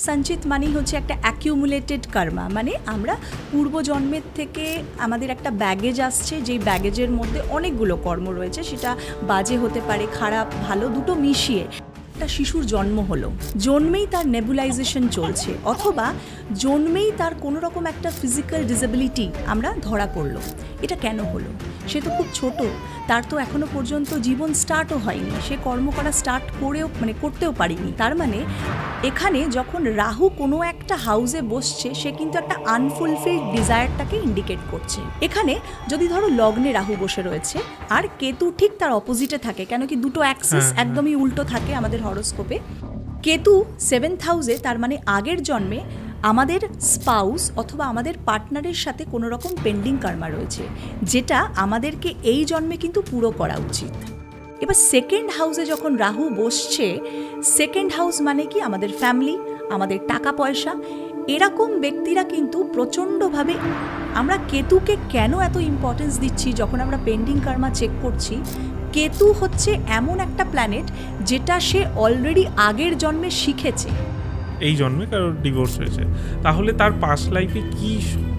সঞ্চিত মানেই হচ্ছে একটা অ্যাকিউমুলেটেড কর্মা, মানে আমরা পূর্বজন্মের থেকে আমাদের একটা ব্যাগেজ আসছে, যেই ব্যাগেজের মধ্যে অনেকগুলো কর্ম রয়েছে, সেটা বাজে হতে পারে, খারাপ ভালো দুটো মিশিয়ে। একটা শিশুর জন্ম হলো, জন্মেই তার নেবুলাইজেশন চলছে, অথবা জন্মেই তার কোনো রকম একটা ফিজিক্যাল ডিসেবিলিটি আমরা ধরা পড়লো। এটা কেন হলো? সে তো খুব ছোট, তার তো এখনো পর্যন্ত জীবন স্টার্টও হয়নি, সে কর্ম করা স্টার্ট করেও করতেও পারিনি। তার মানে এখানে যখন রাহু কোনো একটা হাউসে বসছে, সে কিন্তু একটা আনফুলফিলড ডিজায়ারটাকে ইন্ডিকেট করছে। এখানে যদি ধরো লগ্নে রাহু বসে রয়েছে আর কেতু ঠিক তার অপোজিটে থাকে, কেন কি দুটো অ্যাক্সিস একদমই উল্টো থাকে আমাদের হরোস্কোপে। কেতু 7th হাউসে, তার মানে আগের জন্মে আমাদের স্পাউস অথবা আমাদের পার্টনারের সাথে কোনো রকম পেন্ডিং কর্মা রয়েছে, যেটা আমাদেরকে এই জন্মে কিন্তু পুরো করা উচিত। এবার 2nd হাউসে যখন রাহু বসছে, 2nd হাউস মানে কি আমাদের ফ্যামিলি, আমাদের টাকা পয়সা, এরকম ব্যক্তিরা কিন্তু প্রচণ্ডভাবে, আমরা কেতুকে কেন এত ইম্পর্টেন্স দিচ্ছি যখন আমরা পেন্ডিং কর্মা চেক করছি? কেতু হচ্ছে এমন একটা প্ল্যানেট যেটা সে অলরেডি আগের জন্মে শিখেছে। এই জন্মে কারোর ডিভোর্স হয়েছে, তাহলে তার পাস্ট লাইফে কি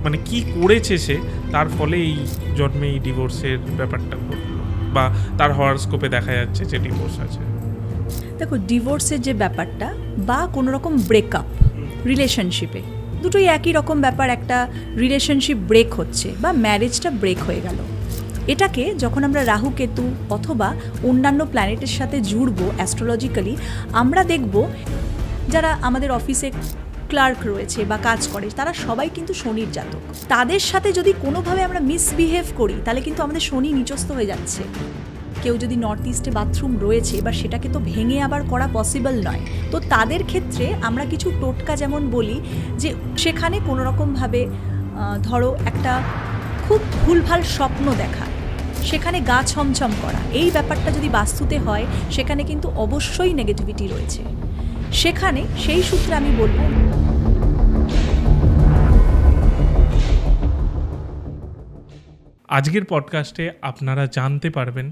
মানে কি করেছে সে, তার ফলে এই জন্মে এই ডিভোর্সের ব্যাপারটা ঘটলো, বা তার হরোস্কোপে দেখা যাচ্ছে যে ডিভোর্স আছে। দেখো, ডিভোর্সের যে ব্যাপারটা বা কোনো রকম ব্রেকআপ রিলেশনশিপে, দুটোই একই রকম ব্যাপার। একটা রিলেশনশিপ ব্রেক হচ্ছে বা ম্যারেজটা ব্রেক হয়ে গেল, এটাকে যখন আমরা রাহু কেতু অথবা অন্যান্য প্ল্যানেটের সাথে জুড়বো অ্যাস্ট্রোলজিক্যালি, আমরা দেখব যারা আমাদের অফিসে ক্লার্ক রয়েছে বা কাজ করে, তারা সবাই কিন্তু শনির জাতক। তাদের সাথে যদি কোনোভাবে আমরা মিসবিহেভ করি, তাহলে কিন্তু আমাদের শনি নিচস্থ হয়ে যাচ্ছে। কেউ যদি নর্থ ইস্টে বাথরুম রয়েছে, এবার সেটাকে তো ভেঙে আবার করা পসিবল নয়, তো তাদের ক্ষেত্রে আমরা কিছু টোটকা যেমন বলি যে সেখানে কোনোরকমভাবে ধরো একটা খুব ভুলভাল স্বপ্ন দেখা, সেখানে গা ছমছম করা, এই ব্যাপারটা যদি বাস্তুতে হয়, সেখানে কিন্তু অবশ্যই নেগেটিভিটি রয়েছে। সেখানে সেই সূত্রে আমি বলবো, আজকের পডকাস্টে আপনারা জানতে পারবেন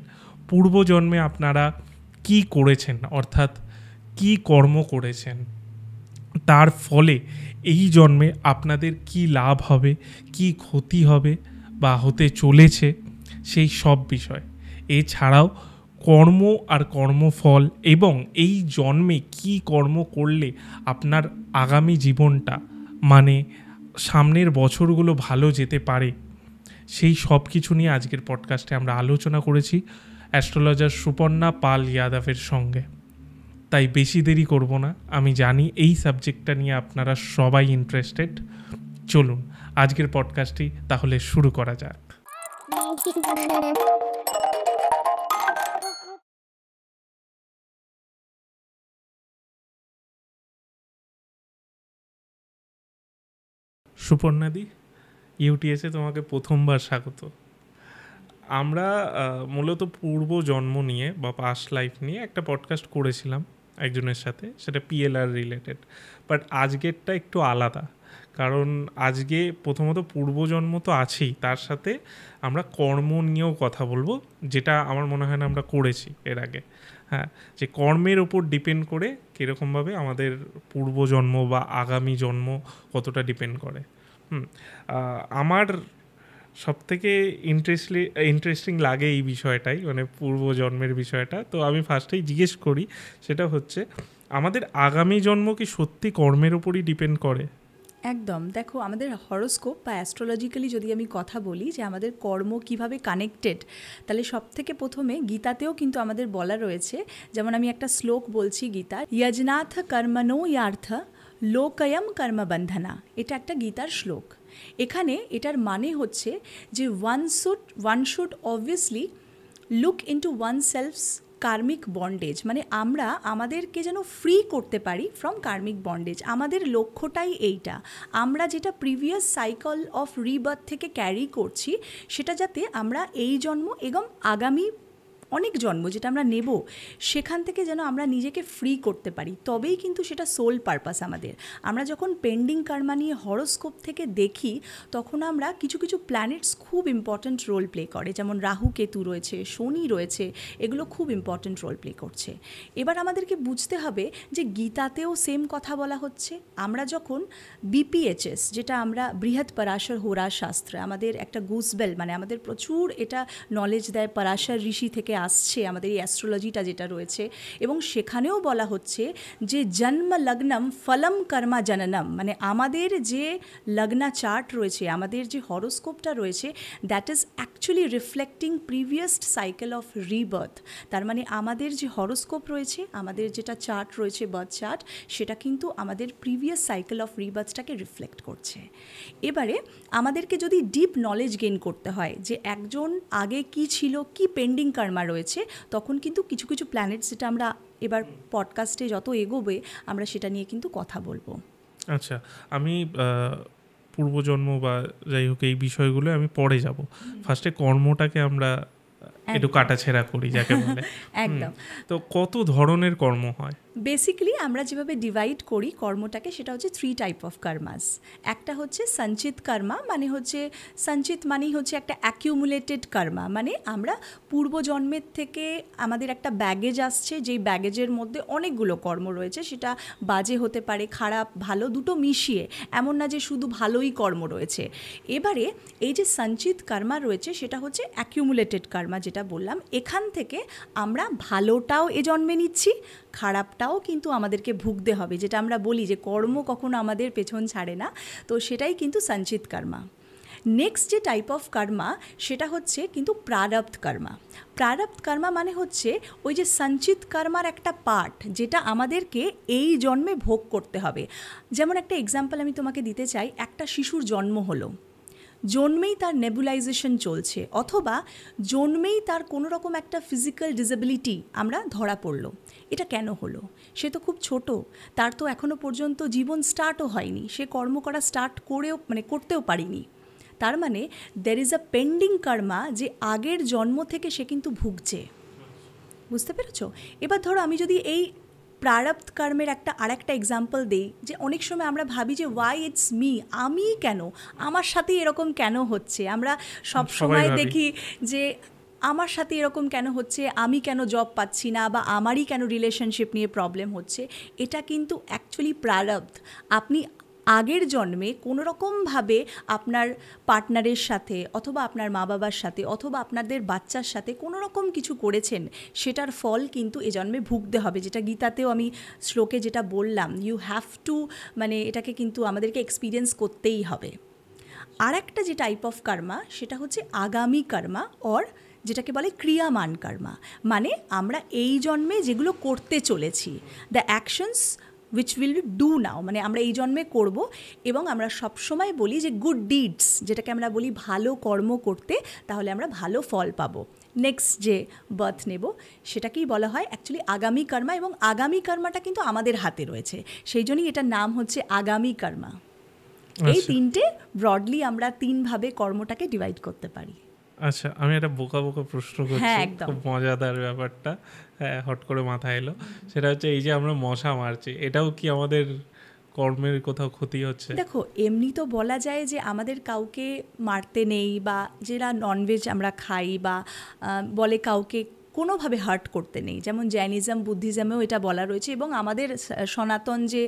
পূর্বজন্মে আপনারা কি করেছেন, অর্থাৎ কি কর্ম করেছেন, তার ফলে এই জন্মে আপনাদের কি লাভ হবে, কি ক্ষতি হবে বা হতে চলেছে, সেই সব বিষয়। এছাড়াও কর্ম আর কর্মফল এবং এই জন্মে কি কর্ম করলে আপনার আগামী জীবনটা, মানে সামনের বছরগুলো ভালো যেতে পারে, সেই সব কিছু নিয়ে আজকের পডকাস্টে আমরা আলোচনা করেছি অ্যাস্ট্রোলজার সুপর্ণা পাল যাদবের সঙ্গে। তাই বেশি দেরি করব না, আমি জানি এই সাবজেক্টটা নিয়ে আপনারা সবাই ইন্টারেস্টেড। চলুন আজকের পডকাস্টটি তাহলে শুরু করা যাক। সুপর্ণাদি, ইউটিএসে তোমাকে প্রথমবার স্বাগত। আমরা মূলত পূর্ব জন্ম নিয়ে বা পাস্ট লাইফ নিয়ে একটা পডকাস্ট করেছিলাম একজনের সাথে, সেটা পিএলআর রিলেটেড, বাট আজকেরটা একটু আলাদা। কারণ আজকে প্রথমত পূর্বজন্ম তো আছেই, তার সাথে আমরা কর্ম নিয়েও কথা বলবো, যেটা আমার মনে হয় না আমরা করেছি এর আগে। হ্যাঁ, যে কর্মের ওপর ডিপেন্ড করে কীরকমভাবে আমাদের পূর্বজন্ম বা আগামী জন্ম কতটা ডিপেন্ড করে। আমার সবথেকে ইন্টারেস্টিং লাগে এই বিষয়টাই, মানে পূর্বজন্মের বিষয়টা। তো আমি ফার্স্টেই জিজ্ঞেস করি, সেটা হচ্ছে আমাদের আগামী জন্ম কি সত্যি কর্মের ওপরই ডিপেন্ড করে? একদম। দেখো, আমাদের হরোস্কোপ বা অ্যাস্ট্রোলজিক্যালি যদি আমি কথা বলি যে আমাদের কর্ম কিভাবে কানেক্টেড, তাহলে সবথেকে প্রথমে গীতাতেও কিন্তু আমাদের বলা রয়েছে, যেমন আমি একটা শ্লোক বলছি গীতার, যজনাথ কর্মণো ইয়ার্থ লোকয়ম কর্মবন্ধনা, এটা একটা গীতার শ্লোক। এখানে এটার মানে হচ্ছে যে one should obviously look into one selves karmic bondage, মানে আমরা আমাদেরকে যেন ফ্রি করতে পারি ফ্রম কার্মিক বন্ডেজ। আমাদের লক্ষ্যটাই এইটা, আমরা যেটা প্রিভিয়াস সাইকেল অফ রিবার্থ থেকে ক্যারি করছি, সেটা যাতে আমরা এই জন্ম এবং আগামী অনেক জন্ম যেটা আমরা নেব, সেখান থেকে যেন আমরা নিজেকে ফ্রি করতে পারি, তবেই কিন্তু সেটা সোল পারপাস আমাদের। আমরা যখন পেন্ডিং কার্মা নিয়ে হরোস্কোপ থেকে দেখি, তখন আমরা কিছু কিছু প্ল্যানেটস খুব ইম্পর্ট্যান্ট রোল প্লে করে, যেমন রাহু কেতু রয়েছে, শনি রয়েছে, এগুলো খুব ইম্পর্ট্যান্ট রোল প্লে করছে। এবার আমাদেরকে বুঝতে হবে যে গীতাতেও সেম কথা বলা হচ্ছে। আমরা যখন বিপিএইচএস, যেটা আমরা বৃহৎ পরাশর হোরা শাস্ত্র, আমাদের একটা গুসবেল, মানে আমাদের প্রচুর এটা নলেজ দেয়, পরাশর ঋষি থেকে আসছে আমাদের এই অ্যাস্ট্রোলজিটা যেটা রয়েছে, এবং সেখানেও বলা হচ্ছে যে জন্ম লগ্নম ফলম কর্মা জননম, মানে আমাদের যে লগ্না চার্ট রয়েছে, আমাদের যে হরোস্কোপটা রয়েছে, that is actually reflecting previous cycle of rebirth. তার মানে আমাদের যে হরোস্কোপ রয়েছে, আমাদের যেটা চার্ট রয়েছে, বার্থ চার্ট, সেটা কিন্তু আমাদের প্রিভিয়াস সাইকেল অফ রিবার্থটাকে রিফ্লেক্ট করছে। এবারে আমাদেরকে যদি ডিপ নলেজ গেইন করতে হয় যে একজন আগে কি ছিল, কি পেন্ডিং কার্মা রয়েছে, তখন কিন্তু কিছু কিছু প্ল্যানেটস, যেটা আমরা এবার পডকাস্টে যত এগোবে আমরা সেটা নিয়ে কিন্তু কথা বলবো। আচ্ছা, আমি পূর্বজন্ম বা যাই হোক এই বিষয়গুলো আমি পরে যাব। ফার্স্টে কর্মটাকে আমরা একটু কাটাছেড়া করি যাকে বলে। একদম। তো কত ধরনের কর্ম হয়? বেসিক্যালি আমরা যেভাবে ডিভাইড করি কর্মটাকে, সেটা হচ্ছে 3 টাইপ অফ কর্মাস। একটা হচ্ছে সঞ্চিত কর্মা, মানে হচ্ছে সঞ্চিত মানেই হচ্ছে একটা অ্যাকিউমুলেটেড কর্মা, মানে আমরা পূর্বজন্মের থেকে আমাদের একটা ব্যাগেজ আসছে, যেই ব্যাগেজের মধ্যে অনেকগুলো কর্ম রয়েছে, সেটা বাজে হতে পারে, খারাপ ভালো দুটো মিশিয়ে, এমন না যে শুধু ভালোই কর্ম রয়েছে। এবারে এই যে সঞ্চিত কর্মা রয়েছে, সেটা হচ্ছে অ্যাকিউমুলেটেড কর্মা, যেটা বললাম, এখান থেকে আমরা ভালোটাও এ জন্মে নিচ্ছি, খারাপটাও কিন্তু আমাদেরকে ভুগতে হবে, যেটা আমরা বলি যে কর্ম কখনো আমাদের পেছন ছাড়ে না, তো সেটাই কিন্তু সঞ্চিত কর্মা। নেক্সট যে টাইপ অফ কর্মা, সেটা হচ্ছে কিন্তু প্রারব্ধ কর্মা। প্রারব্ধ কর্মা মানে হচ্ছে ওই যে সঞ্চিত কর্মার একটা পার্ট, যেটা আমাদেরকে এই জন্মে ভোগ করতে হবে। যেমন একটা এক্সাম্পল আমি তোমাকে দিতে চাই, একটা শিশুর জন্ম হলো, জন্মেই তার নেবুলাইজেশন চলছে, অথবা জন্মেই তার কোনো রকম একটা ফিজিক্যাল ডিসেবিলিটি আমরা ধরা পড়লো। এটা কেন হলো? সে তো খুব ছোট, তার তো এখনও পর্যন্ত জীবন স্টার্টও হয়নি, সে কর্ম করা স্টার্ট করেও করতেও পারিনি। তার মানে দের ইজ আ পেন্ডিং কর্মা, যে আগের জন্ম থেকে সে কিন্তু ভুগছে। বুঝতে পেরেছ? এবার ধরো আমি যদি এই প্রারব্ধ কর্মের আরেকটা এক্সাম্পল দিই, যে অনেক সময় আমরা ভাবি যে ওয়াই ইটস মি, আমি কেন, আমার সাথে এরকম কেন হচ্ছে। আমরা সব সময় দেখি যে আমার সাথে এরকম কেন হচ্ছে, আমি কেন জব পাচ্ছি না, বা আমারই কেন রিলেশনশিপ নিয়ে প্রবলেম হচ্ছে। এটা কিন্তু অ্যাকচুয়ালি প্রারব্ধ। আপনি আগের জন্মে কোনো রকমভাবে আপনার পার্টনারের সাথে, অথবা আপনার মা বাবার সাথে, অথবা আপনাদের বাচ্চার সাথে কোনো রকম কিছু করেছেন, সেটার ফল কিন্তু এ জন্মে ভুগতে হবে। যেটা গীতাতেও আমি শ্লোকে যেটা বললাম, ইউ হ্যাভ টু, এটাকে কিন্তু আমাদেরকে এক্সপিরিয়েন্স করতেই হবে। আর একটা যে টাইপ অফ কর্মা, সেটা হচ্ছে আগামী কর্মা, অর যেটাকে বলে ক্রিয়ামান কর্মা, মানে আমরা এই জন্মে যেগুলো করতে চলেছি, the actions which will do now, মানে আমরা এই জন্মে করব। এবং আমরা সবসময় বলি যে গুড ডিডস, যেটাকে আমরা বলি ভালো কর্ম করতে, তাহলে আমরা ভালো ফল পাবো। নেক্সট যে বার্থ নেব, সেটাকেই বলা হয় অ্যাকচুয়ালি আগামী কর্মা, এবং আগামী কর্মাটা কিন্তু আমাদের হাতে রয়েছে, সেই জন্যই এটার নাম হচ্ছে আগামী কর্মা। এই তিনটে ব্রডলি আমরা 3 ভাবে কর্মটাকে ডিভাইড করতে পারি। আচ্ছা, আমি একটা বোকা প্রশ্ন করছি, খুব মজাদার ব্যাপারটা হট করে মাথায় এলো। সেটা হচ্ছে এই যে আমরা মশা মারছি, এটাও কি আমাদের কর্মের কোথাও ক্ষতি হচ্ছে? দেখো, এমনি তো বলা যায় যে আমাদের কাউকে মারতে নেই, বা যারা ননভেজ আমরা খাই, বা বলে কাউকে কোনোভাবে হার্ট করতে নেই, যেমন জৈনিজম বুদ্ধিজমেও এটা বলা রয়েছে, এবং আমাদের সনাতন যে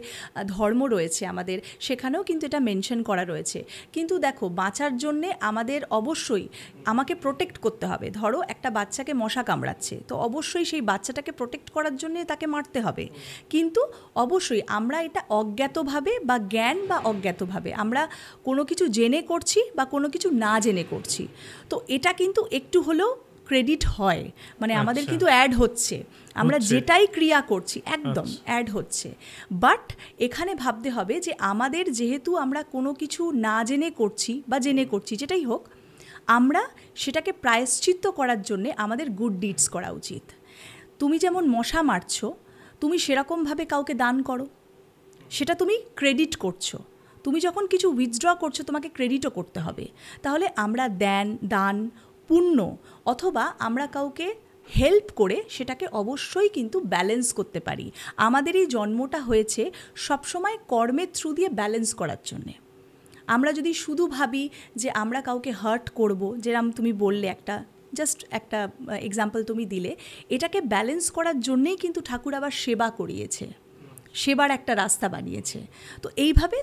ধর্ম রয়েছে আমাদের, সেখানেও কিন্তু এটা মেনশন করা রয়েছে। কিন্তু দেখো, বাঁচার জন্যে আমাদের অবশ্যই আমাকে প্রোটেক্ট করতে হবে। ধরো একটা বাচ্চাকে মশা কামড়াচ্ছে, তো অবশ্যই সেই বাচ্চাটাকে প্রোটেক্ট করার জন্যে তাকে মারতে হবে। কিন্তু অবশ্যই আমরা এটা অজ্ঞাতভাবে, বা জ্ঞান বা অজ্ঞাতভাবে আমরা কোনো কিছু জেনে করছি, বা কোনো কিছু না জেনে করছি, তো এটা কিন্তু একটু হলেও ক্রেডিট হয়, আমাদের কিন্তু অ্যাড হচ্ছে, আমরা যেটাই ক্রিয়া করছি একদম অ্যাড হচ্ছে। বাট এখানে ভাবতে হবে যে আমাদের যেহেতু আমরা কোনো কিছু না জেনে করছি বা জেনে করছি, যেটাই হোক, আমরা সেটাকে প্রায়শ্চিত্ত করার জন্যে আমাদের গুড ডিডস করা উচিত। তুমি যেমন মশা মারছো, তুমি সেরকমভাবে কাউকে দান করো, সেটা তুমি ক্রেডিট করছো। তুমি যখন কিছু উইথড্র করছো, তোমাকে ক্রেডিটও করতে হবে। তাহলে আমরা দান, পুণ্য, অথবা আমরা কাউকে হেল্প করে সেটাকে অবশ্যই কিন্তু ব্যালেন্স করতে পারি। আমাদের এই জন্মটা হয়েছে সবসময় কর্মের থ্রু দিয়ে ব্যালেন্স করার জন্যে। আমরা যদি শুধু ভাবি যে আমরা কাউকে হার্ট করব, যেরকম তুমি বললে জাস্ট একটা এক্সাম্পল তুমি দিলে, এটাকে ব্যালেন্স করার জন্যেই কিন্তু ঠাকুর আবার সেবা করিয়েছে, সেবার একটা রাস্তা বানিয়েছে। তো এইভাবে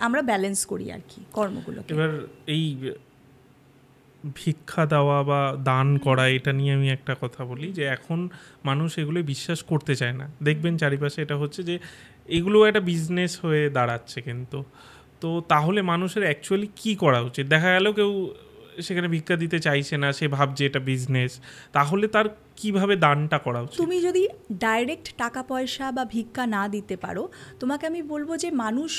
আমরা ব্যালেন্স করি আর কি কর্মগুলোকে। এবার এই ভিক্ষা দেওয়া বা দান করা, এটা নিয়ে আমি একটা কথা বলি যে এখন মানুষ এগুলো বিশ্বাস করতে চায় না। দেখবেন চারিপাশে এটা হচ্ছে যে এগুলো একটা বিজনেস হয়ে দাঁড়াচ্ছে। কিন্তু তো তাহলে মানুষের অ্যাকচুয়ালি কী করা উচিত? দেখা গেল কেউ সেখানে ভিক্ষা দিতে চাইছে না, সে ভাবছে এটা বিজনেস, তাহলে তার কিভাবে দানটা করা উচিত? তুমি যদি ডাইরেক্ট টাকা পয়সা বা ভিক্ষা না দিতে পারো, তোমাকে আমি বলবো যে মানুষ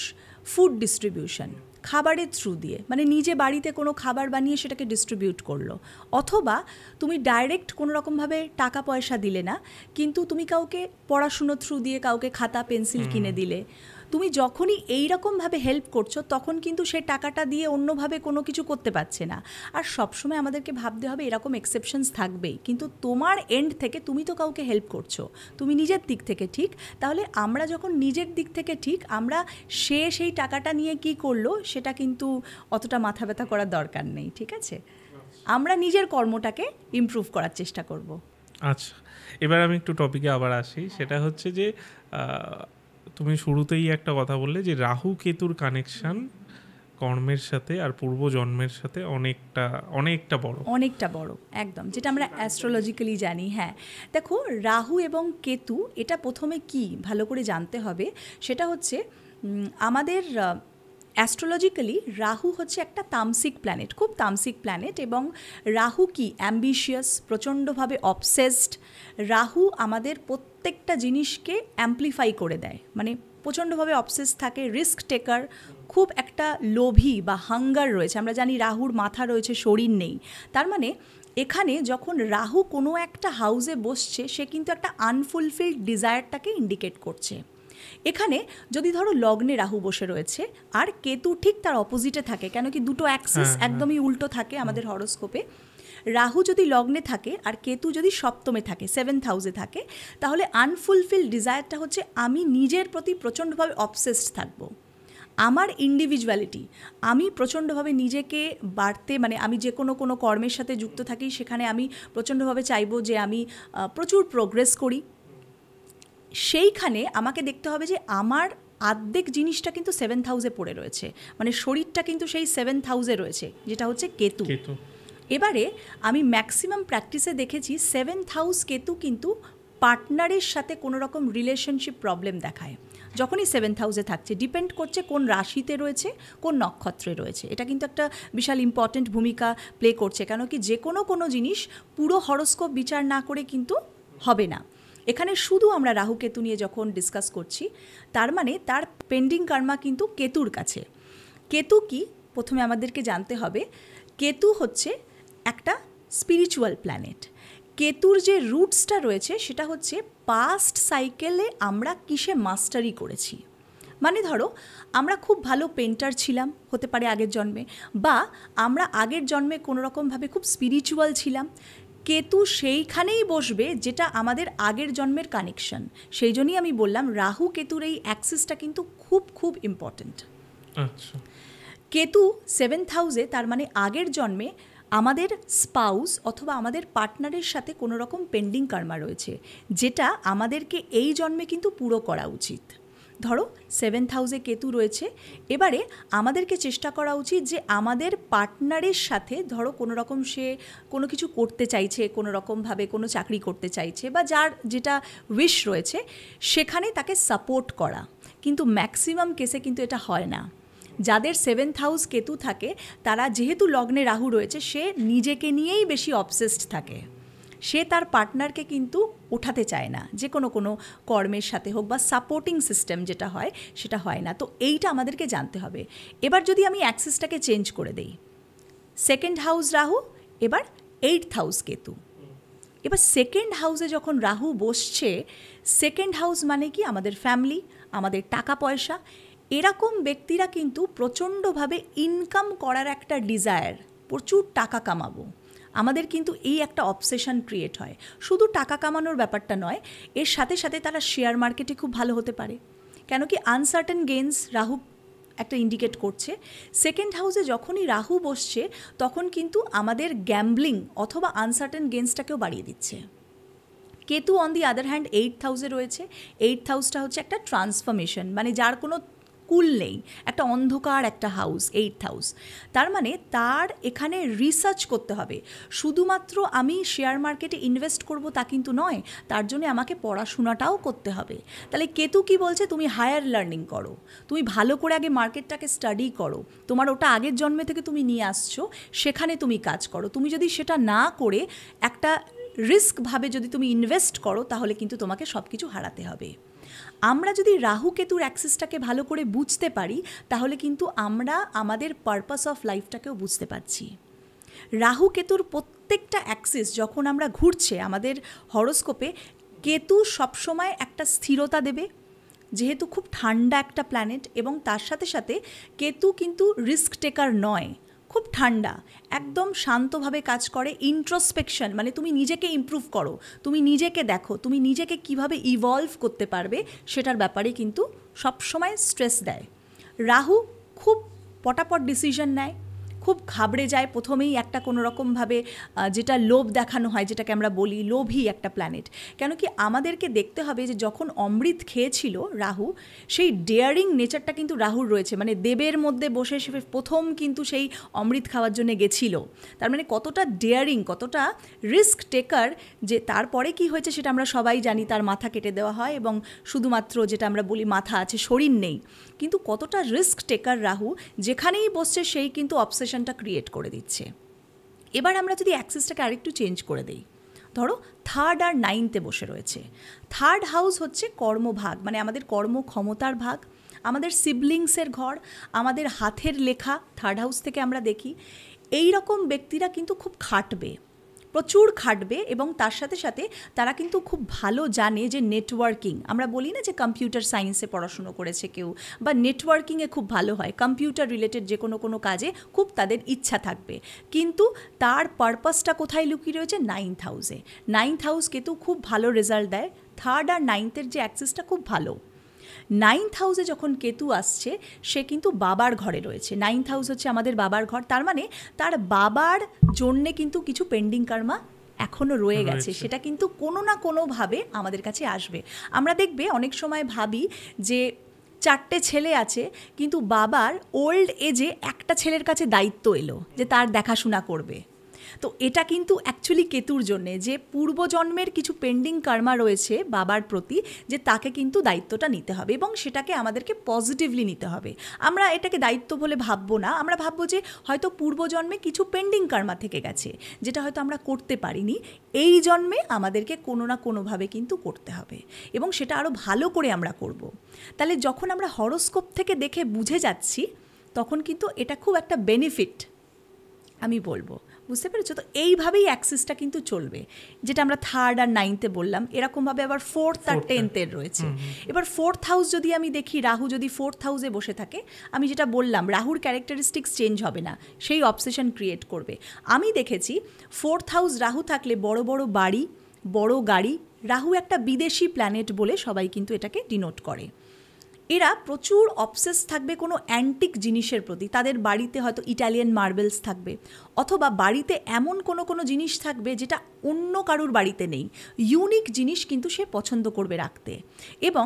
ফুড ডিস্ট্রিবিউশন, খাবারের থ্রু দিয়ে, মানে নিজে বাড়িতে কোনো খাবার বানিয়ে সেটাকে ডিস্ট্রিবিউট করলো, অথবা তুমি ডাইরেক্ট কোনো রকমভাবে টাকা পয়সা দিলে না, কিন্তু তুমি কাউকে পড়াশুনোর থ্রু দিয়ে কাউকে খাতা পেন্সিল কিনে দিলে, তুমি যখনই এইরকমভাবে হেল্প করছো তখন কিন্তু সে টাকাটা দিয়ে অন্যভাবে কোনো কিছু করতে পারছে না। আর সবসময় আমাদেরকে ভাবতে হবে এরকম এক্সেপশনস থাকবেই, কিন্তু তোমার এন্ড থেকে তুমি তো কাউকে হেল্প করছো, তুমি নিজের দিক থেকে ঠিক। তাহলে আমরা যখন নিজের দিক থেকে ঠিক, আমরা সেই টাকাটা নিয়ে কি করলো সেটা কিন্তু অতটা মাথা ব্যথা করার দরকার নেই, ঠিক আছে? আমরা নিজের কর্মটাকে ইমপ্রুভ করার চেষ্টা করব। আচ্ছা, এবার আমি একটু টপিকে আবার আসি। সেটা হচ্ছে যে তুমি শুরুতেই একটা কথা বললে যে রাহু কেতুর কানেকশন কর্মের সাথে আর পূর্বজন্মের সাথে অনেকটা বড়, একদম, যেটা আমরা অ্যাস্ট্রোলজিক্যালি জানি। হ্যাঁ, দেখো, রাহু এবং কেতু এটা প্রথমে কি ভালো করে জানতে হবে। সেটা হচ্ছে আমাদের অ্যাস্ট্রোলজিক্যালি রাহু হচ্ছে একটা তামসিক প্ল্যানেট, খুব তামসিক প্ল্যানেট। এবং রাহু কি অ্যাম্বিশিয়াস, প্রচণ্ডভাবে অবসেসড। রাহু আমাদের প্রত্যেকটা জিনিসকে অ্যাম্প্লিফাই করে দেয়, মানে প্রচণ্ডভাবে অবসেস থাকে, রিস্ক টেকার, খুব একটা লোভী বা হাঙ্গার রয়েছে। আমরা জানি রাহুর মাথা রয়েছে, শরীর নেই। তার মানে এখানে যখন রাহু কোনো একটা হাউসে বসছে, সে কিন্তু একটা আনফুলফিলড ডিজায়ারটাকে ইন্ডিকেট করছে। এখানে যদি ধরো লগ্নে রাহু বসে রয়েছে আর কেতু ঠিক তার অপোজিটে থাকে, কেন কি দুটো অ্যাক্সিস একদমই উল্টো থাকে আমাদের হরোস্কোপে। রাহু যদি লগ্নে থাকে আর কেতু যদি সপ্তমে থাকে, 7th হাউসে থাকে, তাহলে আনফুলফিলড ডিজায়ারটা হচ্ছে আমি নিজের প্রতি প্রচণ্ডভাবে অবসেসড থাকবো, আমার ইন্ডিভিজুয়ালিটি, আমি প্রচণ্ডভাবে নিজেকে বাড়তে, মানে আমি যে কোনো কর্মের সাথে যুক্ত থাকি সেখানে আমি প্রচণ্ডভাবে চাইবো যে আমি প্রচুর প্রোগ্রেস করি। সেইখানে আমাকে দেখতে হবে যে আমার আর্ধেক জিনিসটা কিন্তু 7th হাউসে পড়ে রয়েছে, মানে শরীরটা কিন্তু সেই 7th হাউসে রয়েছে, যেটা হচ্ছে কেতু। এবারে আমি ম্যাক্সিমাম প্র্যাকটিসে দেখেছি 7th হাউস কেতু কিন্তু পার্টনারের সাথে কোনো রকম রিলেশনশিপ প্রবলেম দেখায় যখনই 7th হাউসে থাকছে। ডিপেন্ড করছে কোন রাশিতে রয়েছে, কোন নক্ষত্রে রয়েছে। এটা কিন্তু একটা বিশাল ইম্পর্ট্যান্ট ভূমিকা প্লে করছে, কেন কি যে কোনো জিনিস পুরো হরোস্কোপ বিচার না করে কিন্তু হবে না। এখানে শুধু আমরা রাহু কেতু নিয়ে যখন ডিসকাস করছি, তার মানে তার পেন্ডিং কর্মা কিন্তু কেতুর কাছে। কেতু কি প্রথমে আমাদেরকে জানতে হবে, কেতু হচ্ছে একটা স্পিরিচুয়াল প্ল্যানেট। কেতুর যে রুটসটা রয়েছে সেটা হচ্ছে পাস্ট সাইকেলে আমরা কিসে মাস্টারি করেছি। মানে ধরো আমরা খুব ভালো পেন্টার ছিলাম, হতে পারে আগের জন্মে, বা আমরা আগের জন্মে কোনো রকমভাবে খুব স্পিরিচুয়াল ছিলাম। কেতু সেইখানেই বসবে যেটা আমাদের আগের জন্মের কানেকশন। সেই জন্যই আমি বললাম রাহু কেতুর এই অ্যাক্সিসটা কিন্তু খুব ইম্পর্ট্যান্ট। আচ্ছা, কেতু 7th হাউসে, তার মানে আগের জন্মে আমাদের স্পাউস অথবা আমাদের পার্টনারের সাথে কোনো রকম পেন্ডিং কর্মা রয়েছে, যেটা আমাদেরকে এই জন্মে কিন্তু পুরো করা উচিত। ধরো 7th হাউসে কেতু রয়েছে, এবারে আমাদেরকে চেষ্টা করা উচিত যে আমাদের পার্টনারের সাথে, ধরো কোনো রকম সে কোনো কিছু করতে চাইছে, কোনো রকমভাবে কোনো চাকরি করতে চাইছে, বা যার যেটা উইশ রয়েছে সেখানে তাকে সাপোর্ট করা। কিন্তু ম্যাক্সিমাম কেসে কিন্তু এটা হয় না। যাদের 7th হাউস কেতু থাকে তারা, যেহেতু লগ্নে রাহু রয়েছে, সে নিজেকে নিয়েই বেশি অবসেসড থাকে, সে তার পার্টনারকে কিন্তু ওঠাতে চায় না, যে কোনো কর্মের সাথে হোক, বা সাপোর্টিং সিস্টেম যেটা হয় সেটা হয় না। তো এইটা আমাদেরকে জানতে হবে। এবার যদি আমি অ্যাক্সিসটাকে চেঞ্জ করে দেই, 2nd হাউস রাহু, এবার 8th হাউস কেতু। এবার 2nd হাউসে যখন রাহু বসছে, 2nd হাউস মানে কি আমাদের ফ্যামিলি, আমাদের টাকা পয়সা। এরকম ব্যক্তিরা কিন্তু প্রচণ্ডভাবে ইনকাম করার একটা ডিজায়ার, প্রচুর টাকা কামাবো, আমাদের কিন্তু এই একটা অবসেশন ক্রিয়েট হয়। শুধু টাকা কামানোর ব্যাপারটা নয়, এর সাথে সাথে তারা শেয়ার মার্কেটে খুব ভালো হতে পারে, কেন কি আনসার্টেন গেইনস রাহু একটা ইন্ডিকেট করছে। সেকেন্ড হাউসে যখনই রাহু বসছে তখন কিন্তু আমাদের গ্যাম্বলিং অথবা আনসার্টেন গেইনসটাকেও বাড়িয়ে দিচ্ছে। Ketu on the other hand 8th হাউসে রয়েছে। 8th হাউসটা হচ্ছে একটা ট্রান্সফরমেশন, মানে যার কোনো কুল নেই, একটা অন্ধকার একটা হাউস 8th হাউস। তার মানে তার এখানে রিসার্চ করতে হবে। শুধুমাত্র আমি শেয়ার মার্কেটে ইনভেস্ট করব তা কিন্তু নয়, তার জন্য আমাকে পড়াশোনাটাও করতে হবে। তাহলে কেতু কি বলছে, তুমি হায়ার লার্নিং করো, তুমি ভালো করে আগে মার্কেটটাকে স্টাডি করো, তোমার ওটা আগের জন্মে থেকে তুমি নিয়ে আসছো, সেখানে তুমি কাজ করো। তুমি যদি সেটা না করে একটা রিস্কভাবে যদি তুমি ইনভেস্ট করো তাহলে কিন্তু তোমাকে সব কিছু হারাতে হবে। আমরা যদি রাহু কেতুর অ্যাক্সিসটাকে ভালো করে বুঝতে পারি তাহলে কিন্তু আমরা আমাদের পারপাস অফ লাইফটাকেও বুঝতে পারছি। রাহু কেতুর প্রত্যেকটা অ্যাক্সিস যখন আমরা ঘুরছে আমাদের হরোস্কোপে, কেতু সবসময় একটা স্থিরতা দেবে, যেহেতু খুব ঠান্ডা একটা প্ল্যানেট, এবং তার সাথে সাথে কেতু কিন্তু রিস্ক টেকার নয়, খুব ঠান্ডা, একদম শান্তভাবে কাজ করে। ইন্ট্রোস্পেকশন মানে তুমি নিজেকে ইমপ্রুভ করো, তুমি নিজেকে দেখো, তুমি নিজেকে কিভাবে ইভলভ করতে পারবে সেটার ব্যাপারে কিন্তু সবসময় স্ট্রেস দেয়। রাহু খুব পটাপট ডিসিশন নেয়, খুব ঘাবড়ে যায় প্রথমেই একটা কোনো রকমভাবে, যেটা লোভ দেখানো হয়, যেটাকে আমরা বলি লোভী একটা প্ল্যানেট। কেন কি আমাদেরকে দেখতে হবে যে যখন অমৃত খেয়েছিল রাহু, সেই ডেয়ারিং নেচারটা কিন্তু রাহুর রয়েছে, মানে দেবের মধ্যে বসে সে প্রথম কিন্তু সেই অমৃত খাওয়ার জন্য গেছিল। তার মানে কতটা ডেয়ারিং, কতটা রিস্ক টেকার, যে তারপরে কি হয়েছে সেটা আমরা সবাই জানি, তার মাথা কেটে দেওয়া হয় এবং শুধুমাত্র যেটা আমরা বলি মাথা আছে, শরীর নেই। কিন্তু কতটা রিস্ক টেকার রাহু, যেখানেই বসছে সেই কিন্তু অবসেশনটা ক্রিয়েট করে দিচ্ছে। এবার আমরা যদি অ্যাক্সিসটাকে আরেকটু চেঞ্জ করে দেই, ধরো 3rd আর 9th-এ বসে রয়েছে। 3rd হাউস হচ্ছে কর্মভাগ, মানে আমাদের কর্মক্ষমতার ভাগ, আমাদের সিবলিংসের ঘর, আমাদের হাতের লেখা 3rd হাউস থেকে আমরা দেখি। এই রকম ব্যক্তিরা কিন্তু খুব খাটবে, প্রচুর খাটবে, এবং তার সাথে সাথে তারা কিন্তু খুব ভালো জানে যে নেটওয়ার্কিং, আমরা বলি না যে কম্পিউটার সায়েন্সে পড়াশুনো করেছে কেউ, বা নেটওয়ার্কিংয়ে খুব ভালো হয়, কম্পিউটার রিলেটেড যে কোনো কাজে খুব তাদের ইচ্ছা থাকবে। কিন্তু তার পারপাসটা কোথায় লুকিয়ে রয়েছে? 9th হাউসে। 9th হাউস কিন্তু খুব ভালো রেজাল্ট দেয়। 3rd আর 9th-এর যে অ্যাক্সিসটা খুব ভালো। 9th হাউসে যখন কেতু আসছে সে কিন্তু বাবার ঘরে রয়েছে। 9th হাউস হচ্ছে আমাদের বাবার ঘর, তার মানে তার বাবার জন্যে কিন্তু কিছু পেন্ডিং কর্মা এখনও রয়ে গেছে, সেটা কিন্তু কোনো না কোনোভাবে আমাদের কাছে আসবে। আমরা দেখবে অনেক সময় ভাবি যে 4টে ছেলে আছে, কিন্তু বাবার ওল্ড এজে একটা ছেলের কাছে দায়িত্ব এলো যে তার দেখাশোনা করবে। তো এটা কিন্তু অ্যাকচুয়ালি কেতুর জন্যে, যে পূর্বজন্মের কিছু পেন্ডিং কর্মা রয়েছে বাবার প্রতি, যে তাকে কিন্তু দায়িত্বটা নিতে হবে এবং সেটাকে আমাদেরকে পজিটিভলি নিতে হবে। আমরা এটাকে দায়িত্ব বলে ভাববো না, আমরা ভাববো যে হয়তো পূর্বজন্মে কিছু পেন্ডিং কর্মা থেকে গেছে, যেটা হয়তো আমরা করতে পারিনি, এই জন্মে আমাদেরকে কোনো না কোনোভাবে কিন্তু করতে হবে এবং সেটা আরও ভালো করে আমরা করব। তাহলে যখন আমরা হরোস্কোপ থেকে দেখে বুঝে যাচ্ছি তখন কিন্তু এটা খুব একটা বেনিফিট আমি বলবো, বুঝতে পেরেছো? তো এইভাবেই অ্যাক্সিসটা কিন্তু চলবে, যেটা আমরা 3rd আর 9th-এ বললাম। এরকমভাবে আবার 4th আর 10th-এর রয়েছে। এবার 4th হাউস যদি আমি দেখি, রাহু যদি 4th হাউসে বসে থাকে, আমি যেটা বললাম রাহুর ক্যারেক্টারিস্টিক্স চেঞ্জ হবে না, সেই অবসেশন ক্রিয়েট করবে। আমি দেখেছি 4th হাউস রাহু থাকলে বড় বড় বাড়ি, বড় গাড়ি, রাহু একটা বিদেশি প্ল্যানেট বলে সবাই কিন্তু এটাকে ডিনোট করে। এরা প্রচুর অবসেস থাকবে কোনো অ্যান্টিক জিনিসের প্রতি, তাদের বাড়িতে হয়তো ইটালিয়ান মার্বেলস থাকবে, অথবা বাড়িতে এমন কোনো জিনিস থাকবে যেটা অন্য কারুর বাড়িতে নেই, ইউনিক জিনিস কিন্তু সে পছন্দ করবে রাখতে। এবং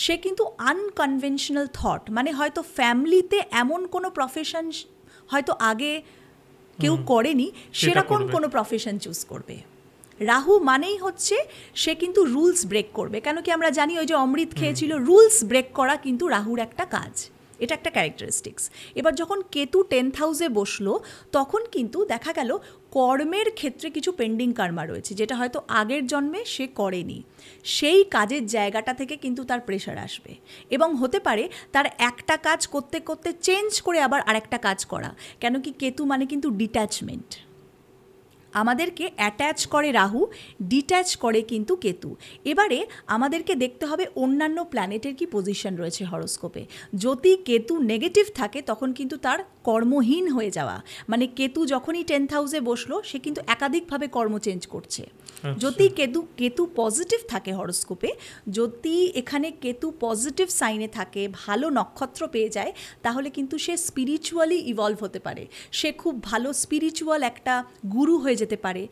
সে কিন্তু আনকনভেনশনাল থট, মানে হয়তো ফ্যামিলিতে এমন কোনো প্রফেশন হয়তো আগে কেউ করেনি, সেরকম কোনো প্রফেশন চুজ করবে। রাহু মানেই হচ্ছে সে কিন্তু রুলস ব্রেক করবে, কেন কি আমরা জানি ওই যে অমৃত খেয়েছিল, রুলস ব্রেক করা কিন্তু রাহুর একটা কাজ, এটা একটা ক্যারেক্টারিস্টিক্স। এবার যখন কেতু 10th হাউসে বসলো তখন কিন্তু দেখা গেল কর্মের ক্ষেত্রে কিছু পেন্ডিং কর্মা রয়েছে, যেটা হয়তো আগের জন্মে সে করেনি, সেই কাজের জায়গাটা থেকে কিন্তু তার প্রেশার আসবে এবং হতে পারে তার একটা কাজ করতে করতে চেঞ্জ করে আবার আরেকটা কাজ করা, কেন কি কেতু মানে কিন্তু ডিট্যাচমেন্ট। আমাদেরকে অ্যাটাচ করে রাহু, ডিট্যাচ করে কিন্তু কেতু। এবারে আমাদেরকে দেখতে হবে অন্যান্য প্ল্যানেটের কি পজিশন রয়েছে হরোস্কোপে। যদি কেতু নেগেটিভ থাকে তখন কিন্তু তার কর্মহীন হয়ে যাওয়া, মানে কেতু যখনই 10th হাউসে বসলো সে কিন্তু একাধিকভাবে কর্ম চেঞ্জ করছে। যদি কেতু পজিটিভ থাকে হরোস্কোপে, যদি এখানে কেতু পজিটিভ সাইনে থাকে, ভালো নক্ষত্র পেয়ে যায়, তাহলে কিন্তু সে স্পিরিচুয়ালি ইভলভ হতে পারে, সে খুব ভালো স্পিরিচুয়াল একটা গুরু হয়ে যেতে পারে।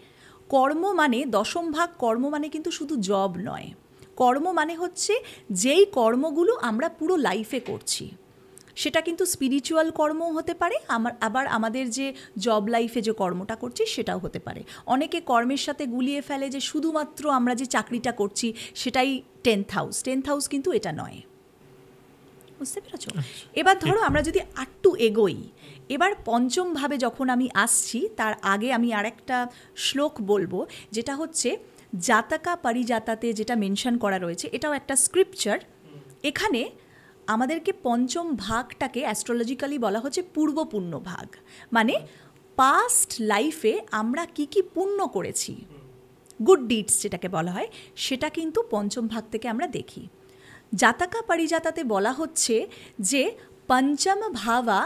কর্ম মানে দশম ভাগ, কর্ম মানে কিন্তু শুধু জব নয়, কর্ম মানে হচ্ছে যেই কর্মগুলো আমরা পুরো লাইফে করছি, সেটা কিন্তু স্পিরিচুয়াল কর্মও হতে পারে, আবার আমাদের যে জব লাইফে যে কর্মটা করছি সেটাও হতে পারে। অনেকে কর্মের সাথে গুলিয়ে ফেলে যে শুধুমাত্র আমরা যে চাকরিটা করছি সেটাই 10th হাউস কিন্তু এটা নয়, বুঝতে পেরেছ? এবার ধরো আমরা যদি আটটু এগোই, এবার পঞ্চম ভাবে যখন আমি আসছি তার আগে আমি আরেকটা শ্লোক বলবো, যেটা হচ্ছে জাতকা পারিজাতাতে যেটা মেনশন করা রয়েছে, এটাও একটা স্ক্রিপচার। এখানে আমাদেরকে পঞ্চম ভাগটাকে অ্যাস্ট্রোলজিক্যালি বলা হচ্ছে পূর্ব পুণ্য ভাগ, মানে পাস্ট লাইফে আমরা কি কি পুণ্য করেছি, গুড ডিডস যেটাকে বলা হয়, সেটা কিন্তু পঞ্চম ভাগ থেকে আমরা দেখি। জাতকা পারিজাতাতে বলা হচ্ছে যে পঞ্চম ভাবা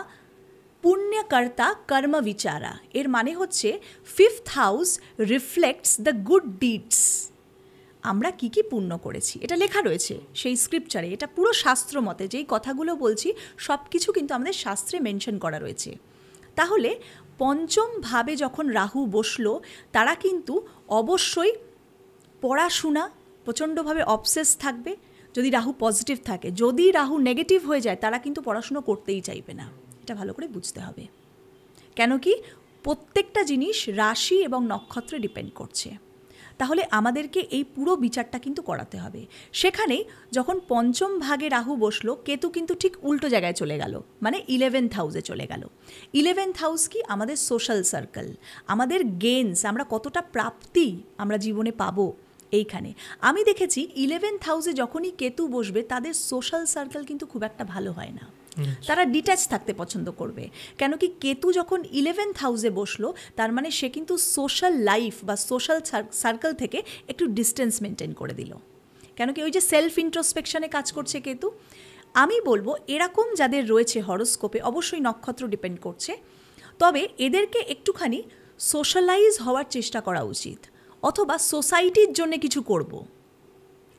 পুণ্যকর্তা কর্ম বিচারা, এর মানে হচ্ছে 5th house reflects the good deeds, আমরা কি কি পুণ্য করেছি, এটা লেখা রয়েছে সেই স্ক্রিপচারে। এটা পুরো শাস্ত্র মতে যেই কথাগুলো বলছি সব কিছু কিন্তু আমাদের শাস্ত্রে মেনশন করা রয়েছে। তাহলে পঞ্চম ভাবে যখন রাহু বসলো, তারা কিন্তু অবশ্যই পড়াশোনা প্রচণ্ডভাবে অবসেস থাকবে যদি রাহু পজিটিভ থাকে। যদি রাহু নেগেটিভ হয়ে যায় তারা কিন্তু পড়াশুনো করতেই চাইবে না, এটা ভালো করে বুঝতে হবে। কেন কি প্রত্যেকটা জিনিস রাশি এবং নক্ষত্রে ডিপেন্ড করছে। তাহলে আমাদেরকে এই পুরো বিচারটা কিন্তু করাতে হবে। সেখানেই যখন পঞ্চম ভাগে রাহু বসলো, কেতু কিন্তু ঠিক উল্টো জায়গায় চলে গেল, মানে 11th হাউসে চলে গেল। 11th হাউস কি আমাদের সোশ্যাল সার্কেল, আমাদের গেইনস, আমরা কতটা প্রাপ্তি আমরা জীবনে পাবো। এইখানে আমি দেখেছি 11th হাউসে যখনই কেতু বসবে তাদের সোশ্যাল সার্কেল কিন্তু খুব একটা ভালো হয় না, তারা ডিট্যাচ থাকতে পছন্দ করবে। কেন কি কেতু যখন 11th হাউসে বসলো, তার মানে সে কিন্তু সোশ্যাল লাইফ বা সোশ্যাল সার্কেল থেকে একটু ডিস্টেন্স মেনটেন করে দিল। কেন কি ওই যে সেলফ ইন্ট্রোস্পেকশনে কাজ করছে কেতু। আমি বলবো এরকম যাদের রয়েছে হরোস্কোপে, অবশ্যই নক্ষত্র ডিপেন্ড করছে, তবে এদেরকে একটুখানি সোশ্যালাইজ হওয়ার চেষ্টা করা উচিত, অথবা সোসাইটির জন্য কিছু করব,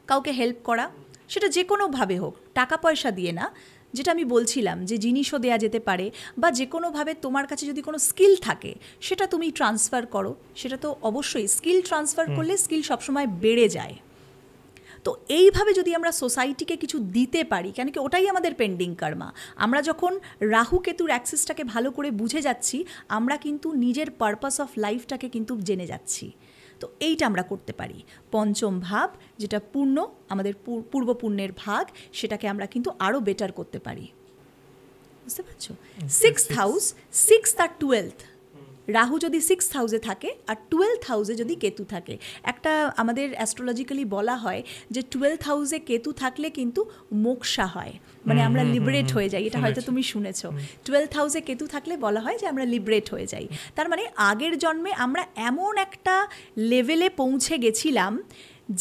কাউকে হেল্প করা, সেটা যে কোনোভাবে হোক, টাকা পয়সা দিয়ে না, যেটা আমি বলছিলাম যে জিনিসও দেয়া যেতে পারে, বা যে কোনোভাবে তোমার কাছে যদি কোনো স্কিল থাকে সেটা তুমি ট্রান্সফার করো, সেটা তো অবশ্যই স্কিল ট্রান্সফার করলে স্কিল সবসময় বেড়ে যায়। তো এইভাবে যদি আমরা সোসাইটিকে কিছু দিতে পারি, কেন কি ওটাই আমাদের পেন্ডিং কর্মা। আমরা যখন রাহু কেতুর অ্যাক্সিসটাকে ভালো করে বুঝে যাচ্ছি, আমরা কিন্তু নিজের পারপাস অফ লাইফটাকে কিন্তু জেনে যাচ্ছি। তো এইটা আমরা করতে পারি। পঞ্চম ভাব যেটা পূর্ণ, আমাদের পূর্ব পুণ্যের ভাগ, সেটাকে আমরা কিন্তু আরও বেটার করতে পারি, বুঝতে পারছো? 6th হাউস, 6th আর 12th, রাহু যদি 6th হাউসে থাকে আর 12th হাউসে যদি কেতু থাকে, একটা আমাদের অ্যাস্ট্রোলজিক্যালি বলা হয় যে 12th হাউসে কেতু থাকলে কিন্তু মোক্ষা হয়, মানে আমরা লিবারেট হয়ে যাই। এটা হয়তো তুমি শুনেছো, 12th হাউসে কেতু থাকলে বলা হয় যে আমরা লিবারেট হয়ে যাই। তার মানে আগের জন্মে আমরা এমন একটা লেভেলে পৌঁছে গেছিলাম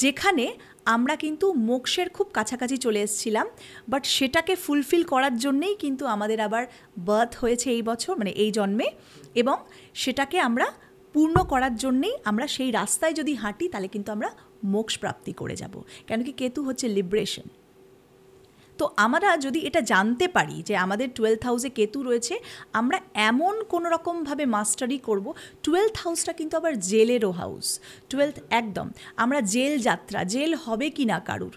যেখানে আমরা কিন্তু মোক্ষের খুব কাছাকাছি চলে এসেছিলাম, বাট সেটাকে ফুলফিল করার জন্যেই কিন্তু আমাদের আবার বার্থ হয়েছে এই বছর, মানে এই জন্মে, এবং সেটাকে আমরা পূর্ণ করার জন্যেই আমরা সেই রাস্তায় যদি হাঁটি তাহলে কিন্তু আমরা মোক্ষ প্রাপ্তি করে যাব। কেন কি কেতু হচ্ছে লিবারেশন। তো আমরা যদি এটা জানতে পারি যে আমাদের 12th হাউসে কেতু রয়েছে, আমরা এমন কোনো রকমভাবে মাস্টারি করব। 12th হাউসটা কিন্তু আবার জেলেরও হাউস, 12th একদম আমরা জেল যাত্রা, জেল হবে কি না কারুর,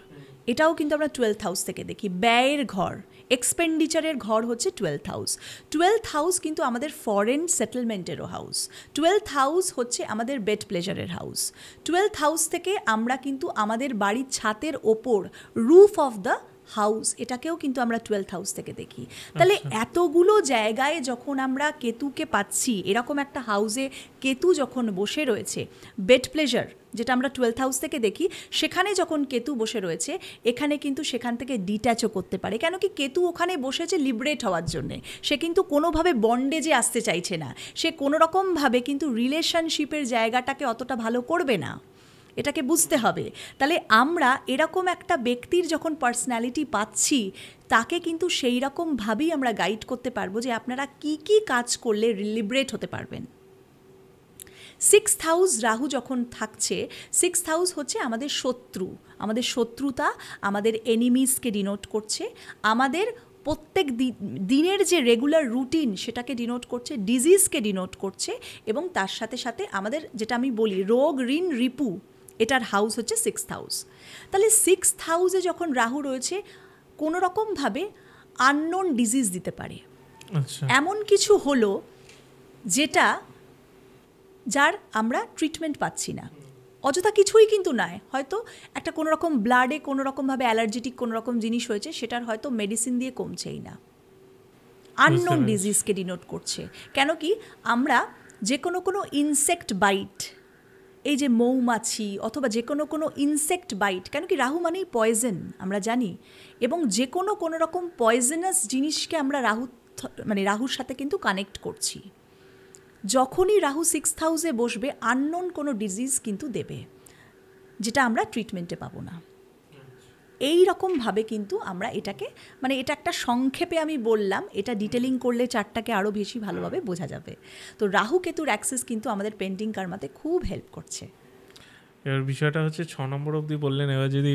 এটাও কিন্তু আমরা 12th হাউস থেকে দেখি। ব্যয়ের ঘর, এক্সপেন্ডিচারের ঘর হচ্ছে 12th হাউস। 12th হাউস কিন্তু আমাদের ফরেন সেটেলমেন্টেরও হাউস। 12th হাউস হচ্ছে আমাদের বেড প্লেজারের হাউস। 12th হাউস থেকে আমরা কিন্তু আমাদের বাড়ির ছাতের ওপর, রুফ অফ দ্য হাউস, এটাকেও কিন্তু আমরা 12th হাউস থেকে দেখি। তাহলে এতগুলো জায়গায় যখন আমরা কেতুকে পাচ্ছি, এরকম একটা হাউসে কেতু যখন বসে রয়েছে, বেড প্লেজার যেটা আমরা 12th হাউস থেকে দেখি, সেখানে যখন কেতু বসে রয়েছে, এখানে কিন্তু সেখান থেকে ডিট্যাচও করতে পারে। কেন কি কেতু ওখানে বসেছে লিবারেট হওয়ার জন্যে, সে কিন্তু কোনোভাবে বন্ডেজে আসতে চাইছে না, সে কোনোরকমভাবে কিন্তু রিলেশনশিপের জায়গাটাকে অতটা ভালো করবে না, এটাকে বুঝতে হবে। তাহলে আমরা এরকম একটা ব্যক্তির যখন পার্সোনালিটি পাচ্ছি, তাকে কিন্তু সেই রকমভাবেই আমরা গাইড করতে পারবো যে আপনারা কি কি কাজ করলে লিবারেট হতে পারবেন। 6th হাউস রাহু যখন থাকছে, 6th হাউস হচ্ছে আমাদের শত্রু, আমাদের শত্রুতা, আমাদের এনিমিসকে ডিনোট করছে, আমাদের প্রত্যেক দিনের যে রেগুলার রুটিন সেটাকে ডিনোট করছে, ডিজিজকে ডিনোট করছে, এবং তার সাথে সাথে আমাদের যেটা আমি বলি রোগ ঋণ রিপু, এটার হাউস হচ্ছে 6th হাউস। তাহলে 6th হাউসে যখন রাহু রয়েছে, কোনো রকমভাবে আননোন ডিজিজ দিতে পারে। এমন কিছু হলো যেটা যার আমরা ট্রিটমেন্ট পাচ্ছি না, অযথা কিছুই কিন্তু নয়, হয়তো একটা কোনো রকম ব্লাডে কোনো রকমভাবে অ্যালার্জেটিক কোনো রকম জিনিস হয়েছে, সেটার হয়তো মেডিসিন দিয়ে কমছেই না, আননোন ডিজিজকে ডিনোট করছে। কেন কি আমরা যে কোনো ইনসেক্ট বাইট, এই যে মৌমাছি অথবা যে কোনো ইনসেক্ট বাইট, কেন কি রাহু মানেই পয়জন আমরা জানি, এবং যে কোনো রকম পয়জনাস জিনিসকে আমরা রাহুর সাথে কিন্তু কানেক্ট করছি। যখনই রাহু 6th হাউসে বসবে, আননোন কোনো ডিজিজ কিন্তু দেবে, যেটা আমরা ট্রিটমেন্টে পাবো না। এই রকমভাবে কিন্তু আমরা এটাকে, এটা একটা সংক্ষেপে আমি বললাম, এটা ডিটেলিং করলে চারটাকে আরও বেশি ভালোভাবে বোঝা যাবে। তো রাহু কেতুর অ্যাক্সেস কিন্তু আমাদের পেন্টিং কর্মাতে খুব হেল্প করছে। এবার বিষয়টা হচ্ছে 6 নম্বর অবধি বললেন, এবার যদি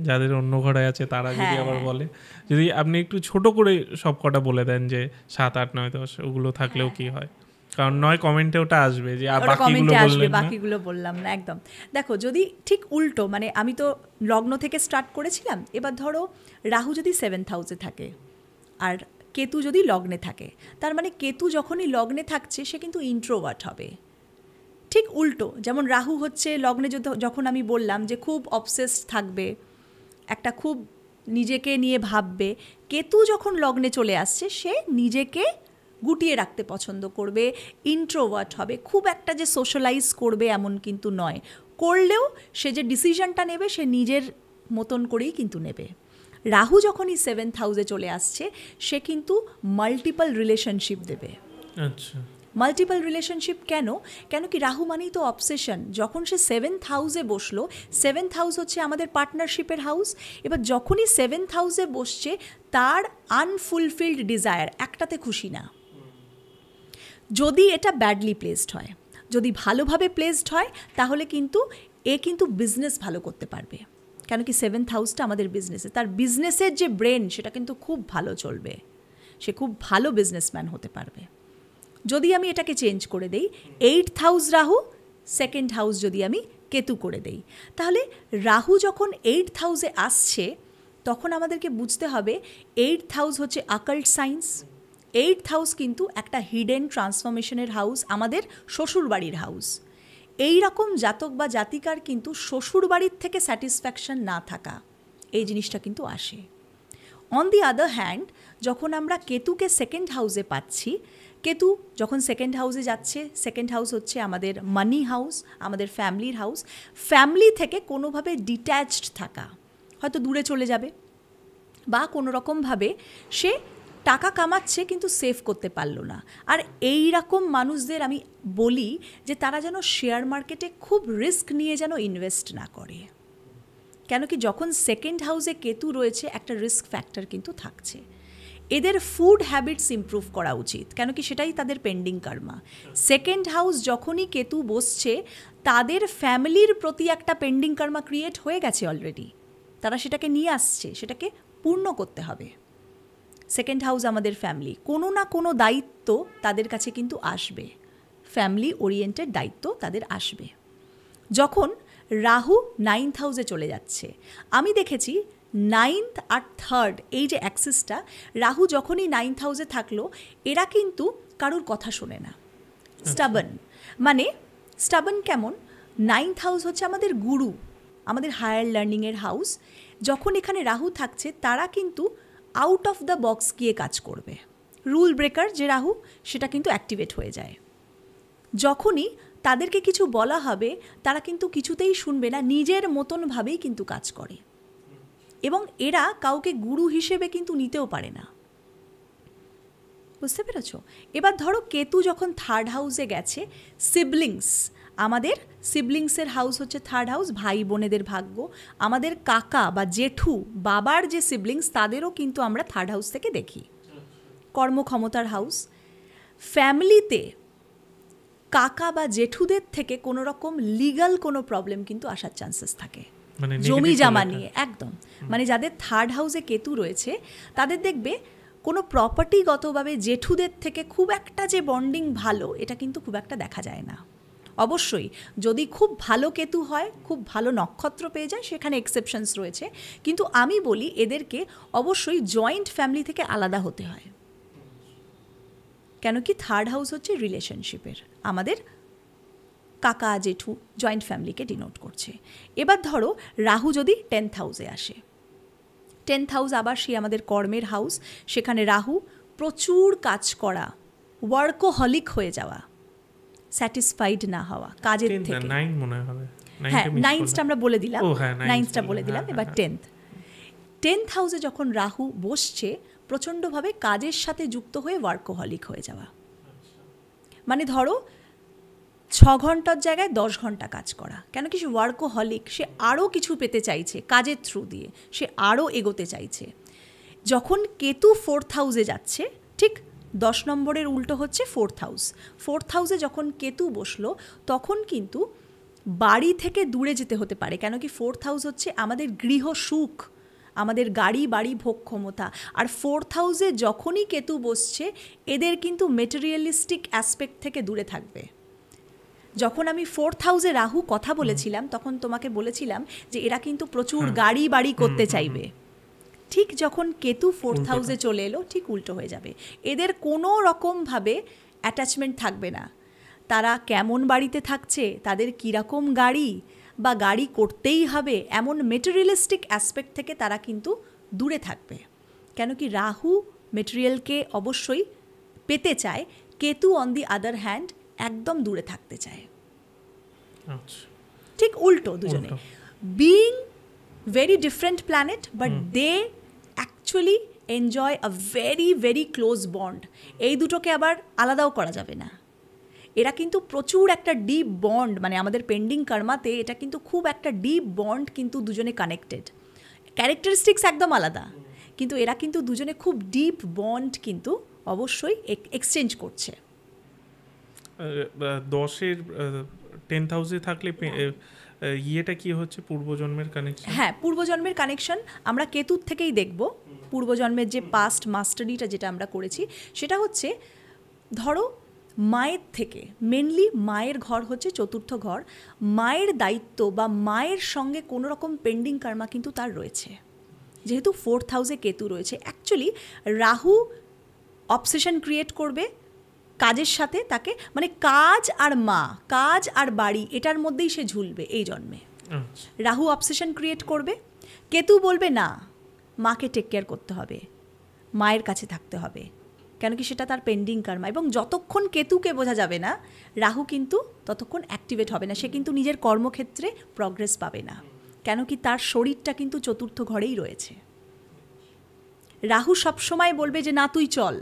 যাদের অন্য ঘরে আছে তারা যদি আবার বলে, যদি আপনি একটু ছোট করে সব কটা বলে দেন যে 7, 8, 9, 10 ওগুলো থাকলেও কি হয়, কারণ নয় কমেন্টে ওটা আসবে যে বাকিগুলো বললাম না। একদম দেখো, যদি ঠিক উল্টো, আমি তো লগ্ন থেকে স্টার্ট করেছিলাম, এবার ধরো রাহু যদি 7th হাউসে থাকে আর কেতু যদি লগ্নে থাকে, তার কেতু যখনই লগ্নে থাকছে সে কিন্তু ইন্ট্রোভার্ট হবে। ঠিক উল্টো, যেমন রাহু হচ্ছে লগ্নে, যখন আমি বললাম যে খুব অবসেসড থাকবে, একটা খুব নিজেকে নিয়ে ভাববে, কেতু যখন লগ্নে চলে আসছে সে নিজেকে গুটিয়ে রাখতে পছন্দ করবে, ইন্ট্রোভার্ট হবে, খুব একটা যে সোশ্যালাইজ করবে এমন কিন্তু নয়, করলেও সে যে ডিসিশনটা নেবে সে নিজের মতন করেই কিন্তু নেবে। রাহু যখনই 7th হাউসে চলে আসছে, সে কিন্তু মাল্টিপল রিলেশনশিপ দেবে। আচ্ছা, মাল্টিপল রিলেশনশিপ কেন কি রাহু মানেই তো অবসেশন। যখন সে 7th হাউসে বসলো, 7th হাউস হচ্ছে আমাদের পার্টনারশিপের হাউস, এবার যখনই 7th হাউসে বসছে, তার আনফুলফিলড ডিজায়ার, একটাতে খুশি না। যদি এটা ব্যাডলি প্লেসড হয়, যদি ভালোভাবে প্লেসড হয়, তাহলে কিন্তু বিজনেস ভালো করতে পারবে। কেন কি 7th হাউসটা আমাদের বিজনেসে, তার বিজনেসের যে ব্রেন সেটা কিন্তু খুব ভালো চলবে, সে খুব ভালো বিজনেসম্যান হতে পারবে। যদি আমি এটাকে চেঞ্জ করে দেই, 8th house Rahu, 2nd house যদি আমি কেতু করে দেই, তাহলে রাহু যখন 8th হাউসে আসছে, তখন আমাদেরকে বুঝতে হবে 8th হাউস হচ্ছে অকাল্ট সায়েন্স। 8th হাউস কিন্তু একটা হিডেন ট্রান্সফরমেশনের হাউস, আমাদের শ্বশুরবাড়ির হাউস। এই রকম জাতক বা জাতিকার কিন্তু শ্বশুরবাড়ির থেকে স্যাটিসফ্যাকশন না থাকা, এই জিনিসটা কিন্তু আসে। অন দি আদার হ্যান্ড, যখন আমরা কেতুকে 2nd হাউসে পাচ্ছি, কেতু যখন 2nd হাউসে যাচ্ছে, 2nd হাউস হচ্ছে আমাদের মানি হাউস, আমাদের ফ্যামিলির হাউস। ফ্যামিলি থেকে কোনোভাবে ডিট্যাচড থাকা, হয়তো দূরে চলে যাবে, বা কোনো রকমভাবে সে টাকা কামাচ্ছে কিন্তু সেভ করতে পারলো না। আর এই রকম মানুষদের আমি বলি যে তারা যেন শেয়ার মার্কেটে খুব রিস্ক নিয়ে যেন ইনভেস্ট না করে। কেন কি যখন 2nd হাউসে কেতু রয়েছে, একটা রিস্ক ফ্যাক্টর কিন্তু থাকছে। এদের ফুড হ্যাবিটস ইমপ্রুভ করা উচিত, কেন কি সেটাই তাদের পেন্ডিং কর্মা। 2nd হাউস যখনই কেতু বসছে, তাদের ফ্যামিলির প্রতি একটা পেন্ডিং কর্মা ক্রিয়েট হয়ে গেছে অলরেডি, তারা সেটাকে নিয়ে আসছে, সেটাকে পূর্ণ করতে হবে। 2nd হাউস আমাদের ফ্যামিলি, কোনো না কোনো দায়িত্ব তাদের কাছে কিন্তু আসবে, ফ্যামিলি ওরিয়েন্টেড দায়িত্ব তাদের আসবে। যখন রাহু 9th হাউসে চলে যাচ্ছে, আমি দেখেছি 9th আর 3rd এই যে অ্যাক্সিসটা, রাহু যখনই 9th হাউসে থাকলো, এরা কিন্তু কারোর কথা শোনে না, স্টাবন কেমন? 9th হাউস হচ্ছে আমাদের গুরু, আমাদের হায়ার লার্নিংয়ের হাউস। যখন এখানে রাহু থাকছে তারা কিন্তু আউট অফ দ্য বক্স গিয়ে কাজ করবে, রুল ব্রেকার যে রাহু সেটা কিন্তু অ্যাক্টিভেট হয়ে যায়। যখনই তাদেরকে কিছু বলা হবে তারা কিন্তু কিছুতেই শুনবে না, নিজের মতনভাবেই কিন্তু কাজ করে এবং এরা কাউকে গুরু হিসেবে কিন্তু নিতেও পারে না। বুঝতে পেরেছ? এবার ধরো কেতু যখন থার্ড হাউসে গেছে, সিবলিংস, আমাদের সিবলিংসের হাউস হচ্ছে থার্ড হাউস, ভাই বোনেদের ভাগ্য, আমাদের কাকা বা জেঠু বাবার যে সিবলিংস তাদেরও কিন্তু আমরা থার্ড হাউস থেকে দেখি, কর্মক্ষমতার হাউস। ফ্যামিলিতে কাকা বা জেঠুদের থেকে কোনো রকম লিগাল কোনো প্রবলেম কিন্তু আসার চান্সেস থাকে, মানে জমি জামা নিয়ে। একদম, মানে যাদের থার্ড হাউসে কেতু রয়েছে তাদের দেখবে কোনো প্রপার্টিগতভাবে জেঠুদের থেকে খুব একটা যে বন্ডিং ভালো এটা কিন্তু খুব একটা দেখা যায় না। অবশ্যই যদি খুব ভালো কেতু হয়, খুব ভালো নক্ষত্র পেয়ে যায়, সেখানে এক্সেপশনস রয়েছে, কিন্তু আমি বলি এদেরকে অবশ্যই জয়েন্ট ফ্যামিলি থেকে আলাদা হতে হয়। কেন কি থার্ড হাউস হচ্ছে রিলেশনশিপের, আমাদের কাকা জেঠু জয়েন্ট ফ্যামিলিকে ডিনোট করছে। এবার ধরো রাহু যদি 10th হাউসে আসে, 10th হাউস আবার সে আমাদের কর্মের হাউস, সেখানে রাহু প্রচুর কাজ করা, ওয়ার্কোহলিক হয়ে যাওয়া, স্যাটিসফাইড না হওয়া কাজের থেকে। হ্যাঁ, 9th আমরা বলে দিলাম, 9th বলে দিলাম। এবার 10th হাউসে যখন রাহু বসছে প্রচণ্ডভাবে কাজের সাথে যুক্ত হয়ে ওয়ার্কোহলিক হয়ে যাওয়া, মানে ধরো 6 ঘন্টার জায়গায় 10 ঘন্টা কাজ করা। কেন কি সে ওয়ার্কোহলিক, সে আরও কিছু পেতে চাইছে কাজের থ্রু দিয়ে, সে আরও এগোতে চাইছে। যখন কেতু 4th হাউসে যাচ্ছে, ঠিক 10 নম্বরের উল্টো হচ্ছে 4th হাউস, 4th হাউসে যখন কেতু বসলো তখন কিন্তু বাড়ি থেকে দূরে যেতে হতে পারে। কেন কি 4th হাউস হচ্ছে আমাদের গৃহ সুখ, আমাদের গাড়ি বাড়ি ভোগ ক্ষমতা। আর 4th হাউসে যখনই কেতু বসছে এদের কিন্তু মেটেরিয়ালিস্টিক অ্যাসপেক্ট থেকে দূরে থাকবে। যখন আমি 4th হাউসে রাহু কথা বলেছিলাম তখন তোমাকে বলেছিলাম যে এরা কিন্তু প্রচুর গাড়ি বাড়ি করতে চাইবে। ঠিক যখন কেতু 4th হাউসে চলে এলো ঠিক উল্টো হয়ে যাবে, এদের কোনো রকমভাবে অ্যাটাচমেন্ট থাকবে না। তারা কেমন বাড়িতে থাকছে, তাদের কীরকম গাড়ি বা গাড়ি করতেই হবে এমন মেটেরিয়ালিস্টিক অ্যাসপেক্ট থেকে তারা কিন্তু দূরে থাকবে। কেন কি রাহু মেটেরিয়ালকে অবশ্যই পেতে চায়, কেতু অন দি আদার হ্যান্ড একদম দূরে থাকতে চায়। ঠিক উল্টো দুজনে, being very different planet but they actually enjoy a very very close bond. এই দুটোকে আবার আলাদাও করা যাবে না। এরা কিন্তু প্রচুর একটা ডিপ বন্ড, মানে আমাদের পেন্ডিং কর্মাতে এটা কিন্তু খুব একটা ডিপ বন্ড, কিন্তু দুজনে কানেক্টেড, ক্যারেক্টারিস্টিক্স একদম আলাদা, কিন্তু এরা কিন্তু দুজনে খুব ডিপ বন্ড কিন্তু অবশ্যই এক্সচেঞ্জ করছে। 10-এর 10th হাউসে থাকলে ইয়েটা কি হচ্ছে, পূর্বজন্মের কানেকশন? হ্যাঁ, পূর্বজন্মের কানেকশন আমরা কেতুর থেকেই দেখব। পূর্বজন্মের যে পাস্ট মাস্টারিটা যেটা আমরা করেছি সেটা হচ্ছে, ধরো মায়ের থেকে, মেনলি মায়ের ঘর হচ্ছে 4th ঘর, মায়ের দায়িত্ব বা মায়ের সঙ্গে কোনো রকম পেন্ডিং কর্মা কিন্তু তার রয়েছে। যেহেতু 4th হাউসে কেতু রয়েছে, অ্যাকচুয়ালি রাহু অবসেশন ক্রিয়েট করবে কাজের সাথে, তাকে মানে কাজ আর মা, কাজ আর বাড়ি এটার মধ্যেই সে ঝুলবে এই জন্মে। রাহু অবসেশন ক্রিয়েট করবে, কেতু বলবে না মাকে টেক কেয়ার করতে হবে, মায়ের কাছে থাকতে হবে, কেন কি সেটা তার পেন্ডিং কর্মা। এবং যতক্ষণ কেতুকে বোঝা যাবে না রাহু কিন্তু ততক্ষণ অ্যাক্টিভেট হবে না, সে কিন্তু নিজের কর্মক্ষেত্রে প্রগ্রেস পাবে না। কেন কি তার শরীরটা কিন্তু 4th ঘরেই রয়েছে। রাহু সবসময় বলবে যে না তুই চল,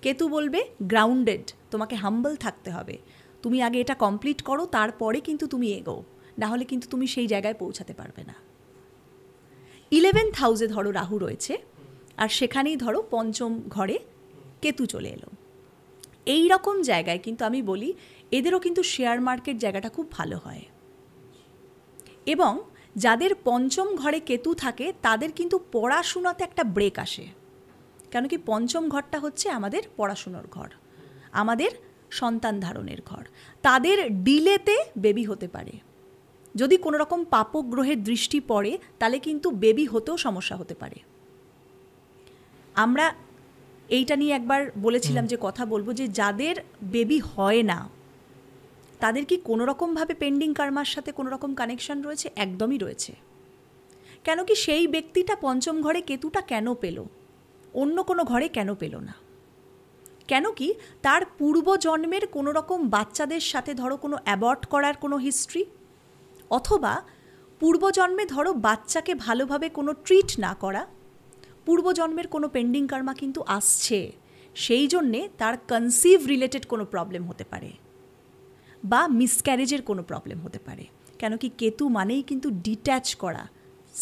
কেতু বলবে গ্রাউন্ডেড, তোমাকে হাম্বল থাকতে হবে, তুমি আগে এটা কমপ্লিট করো তারপরে কিন্তু তুমি এগো, না হলে কিন্তু তুমি সেই জায়গায় পৌঁছাতে পারবে না। 11th হাউসে ধরো রাহু রয়েছে আর সেখানেই ধরো 5ম ঘরে কেতু চলে এলো। এই রকম জায়গায় কিন্তু আমি বলি এদেরও কিন্তু শেয়ার মার্কেট জায়গাটা খুব ভালো হয়, এবং যাদের 5ম ঘরে কেতু থাকে তাদের কিন্তু পড়াশোনাতে একটা ব্রেক আসে। কেন কি 5ম ঘরটা হচ্ছে আমাদের পড়াশুনোর ঘর, আমাদের সন্তান ধারণের ঘর। তাদের ডিলেতে বেবি হতে পারে, যদি কোনো রকম পাপগ্রহের দৃষ্টি পড়ে তাহলে কিন্তু বেবি হতেও সমস্যা হতে পারে। আমরা এইটা নিয়ে একবার বলেছিলাম যে কথা বলবো যে যাদের বেবি হয় না তাদের কি কোনো রকমভাবে পেন্ডিং কর্মার সাথে কোনো রকম কানেকশন রয়েছে? একদমই রয়েছে। কেন কি সেই ব্যক্তিটা পঞ্চম ঘরে কেতুটা কেন পেল, অন্য কোনো ঘরে কেন পেল না? কেন কি তার পূর্বজন্মের কোনো রকম বাচ্চাদের সাথে ধরো কোনো অ্যাবর্ট করার কোনো হিস্ট্রি, অথবা পূর্বজন্মে ধরো বাচ্চাকে ভালোভাবে কোনো ট্রিট না করা, পূর্বজন্মের কোনো পেন্ডিং কর্মা কিন্তু আসছে, সেই জন্যে তার কনসিভ রিলেটেড কোনো প্রবলেম হতে পারে বা মিসক্যারেজের কোনো প্রবলেম হতে পারে। কেন কি কেতু মানেই কিন্তু ডিট্যাচ করা,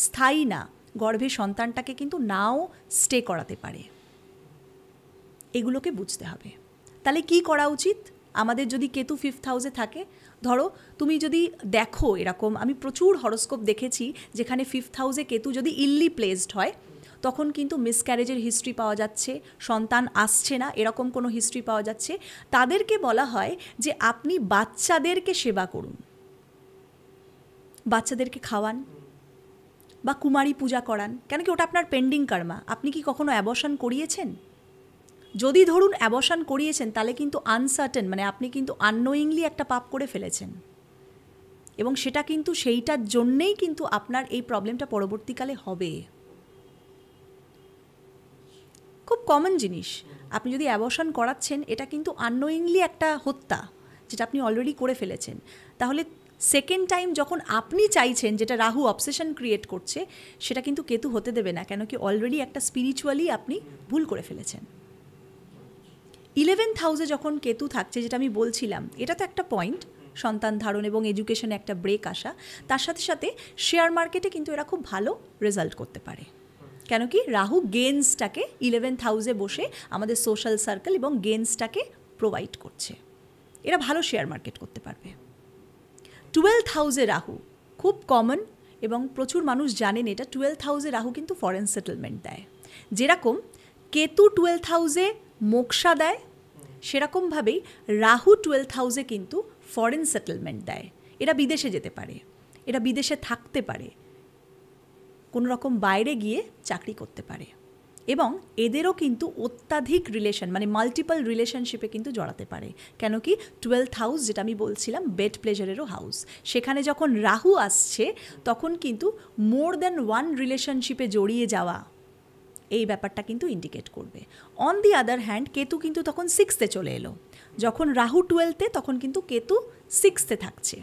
স্থায়ী না, গর্ভে সন্তানটাকে কিন্তু নাও স্টে করাতে পারে। এগুলোকে বুঝতে হবে। তাহলে কি করা উচিত আমাদের যদি কেতু 5th হাউসে থাকে? ধরো তুমি যদি দেখো, এরকম আমি প্রচুর হরোস্কোপ দেখেছি যেখানে 5th হাউসে কেতু যদি ইল্লি প্লেসড হয় তখন কিন্তু মিসক্যারেজের হিস্ট্রি পাওয়া যাচ্ছে, সন্তান আসছে না এরকম কোনো হিস্ট্রি পাওয়া যাচ্ছে। তাদেরকে বলা হয় যে আপনি বাচ্চাদেরকে সেবা করুন, বাচ্চাদেরকে খাওয়ান বা কুমারী পূজা করান। কেন কি ওটা আপনার পেন্ডিং কর্মা। আপনি কি কখনো অ্যাবর্শন করিয়েছেন? যদি ধরুন অ্যাবর্শন করিয়েছেন তাহলে কিন্তু আনসার্টেন, মানে আপনি কিন্তু আননোয়িংলি একটা পাপ করে ফেলেছেন, এবং সেটা কিন্তু সেইটার জন্যেই কিন্তু আপনার এই প্রবলেমটা পরবর্তীকালে হবে। খুব কমন জিনিস, আপনি যদি অ্যাবর্শন করাচ্ছেন এটা কিন্তু আননোয়িংলি একটা হত্যা যেটা আপনি অলরেডি করে ফেলেছেন। তাহলে সেকেন্ড টাইম যখন আপনি চাইছেন, যেটা রাহু অবসেশন ক্রিয়েট করছে, সেটা কিন্তু কেতু হতে দেবে না। কেন কি অলরেডি একটা স্পিরিচুয়ালি আপনি ভুল করে ফেলেছেন। 11th হাউসে যখন কেতু থাকছে, যেটা আমি বলছিলাম, এটা তো একটা পয়েন্ট, সন্তান ধারণ এবং এডুকেশনে একটা ব্রেক আসা, তার সাথে সাথে শেয়ার মার্কেটে কিন্তু এরা খুব ভালো রেজাল্ট করতে পারে। কেন কি রাহু গেইনসটাকে 11th হাউসে বসে আমাদের সোশ্যাল সার্কেল এবং গেইনসটাকে প্রোভাইড করছে, এরা ভালো শেয়ার মার্কেট করতে পারবে। 12th হাউসে রাহু খুব কমন এবং প্রচুর মানুষ জানেন এটা। 12th হাউসে রাহু কিন্তু ফরেন সেটেলমেন্ট দেয়। যেরকম কেতু 12th হাউসে মোক্ষা দেয়, সেরকমভাবেই রাহু 12th হাউসে কিন্তু ফরেন সেটেলমেন্ট দেয়। এরা বিদেশে যেতে পারে, এরা বিদেশে থাকতে পারে, কোনো রকম বাইরে গিয়ে চাকরি করতে পারে, এবং এদেরও কিন্তু অত্যাধিক রিলেশন, মানে মাল্টিপল রিলেশনশিপে কিন্তু জড়াতে পারে। কেন কি 12th হাউস, যেটা আমি বলছিলাম, বেড প্লেজারেরও হাউস, সেখানে যখন রাহু আসছে তখন কিন্তু মোর দ্যান ওয়ান রিলেশনশিপে জড়িয়ে যাওয়া, এই ব্যাপারটা কিন্তু ইন্ডিকেট করবে। On the other hand Ketu কিন্তু তখন 6th চলে এলো, যখন রাহু 12th তখন কিন্তু কেতু 6th থাকছে।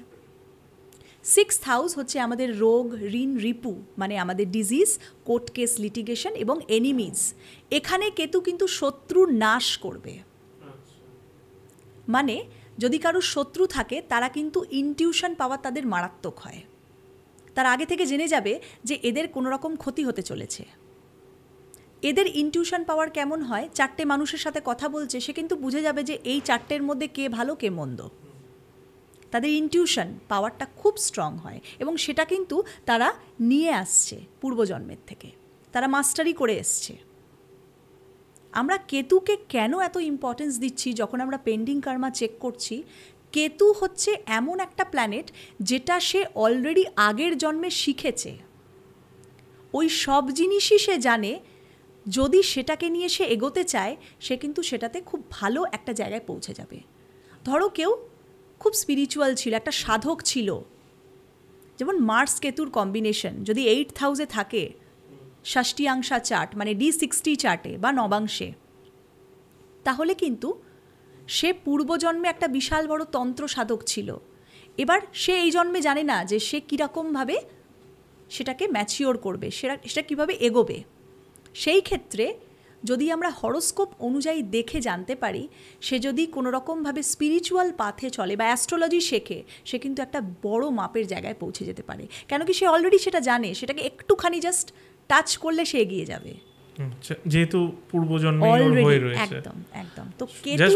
6th হাউস হচ্ছে আমাদের রোগ, ঋণ, রিপু, মানে আমাদের ডিজিজ, কোর্ট কেস, লিটিগেশন এবং এনিমিজ। এখানে কেতু কিন্তু শত্রুর নাশ করবে। মানে যদি কারোর শত্রু থাকে তারা কিন্তু ইনটিউশন পাওয়া তাদের মারাত্মক হয়। তার আগে থেকে জেনে যাবে যে এদের কোনো রকম ক্ষতি হতে চলেছে। এদের ইনটিউশন পাওয়ার কেমন হয়, 4টে মানুষের সাথে কথা বলছে, সে কিন্তু বুঝে যাবে যে এই 4টের মধ্যে কে ভালো কে মন্দ। তাদের ইনটিউশন পাওয়ারটা খুব স্ট্রং হয় এবং সেটা কিন্তু তারা নিয়ে আসছে পূর্বজন্মের থেকে, তারা মাস্টারি করে এসছে। আমরা কেতুকে কেন এত ইম্পর্টেন্স দিচ্ছি যখন আমরা পেন্ডিং কর্মা চেক করছি? কেতু হচ্ছে এমন একটা প্ল্যানেট যেটা সে অলরেডি আগের জন্মে শিখেছে, ওই সব জিনিসই সে জানে। যদি সেটাকে নিয়ে সে এগোতে চায়, সে কিন্তু সেটাতে খুব ভালো একটা জায়গায় পৌঁছে যাবে। ধরো কেউ খুব স্পিরিচুয়াল ছিল, একটা সাধক ছিল, যেমন মার্স কেতুর কম্বিনেশন যদি 8th হাউসে থাকে, ষষ্ঠীয়াংশা চার্ট মানে D60 চার্টে বা নবাংশে, তাহলে কিন্তু সে পূর্বজন্মে একটা বিশাল বড় তন্ত্র সাধক ছিল। এবার সে এই জন্মে জানে না যে সে কীরকমভাবে সেটাকে ম্যাচিওর করবে, সেটা কীভাবে এগোবে। সেই ক্ষেত্রে যদি আমরা হরোস্কোপ অনুযায়ী দেখে জানতে পারি, সে যদি কোনো রকমভাবে স্পিরিচুয়াল পাথে চলে বা অ্যাস্ট্রোলজি শেখে, সে কিন্তু একটা বড় মাপের জায়গায় পৌঁছে যেতে পারে। কেন কি সে অলরেডি সেটা জানে, সেটাকে একটুখানি জাস্ট টাচ করলে সে এগিয়ে যাবে, যেহেতু পূর্বজন্মে হয়ে রয়েছে। একদম একদম। তো কেতু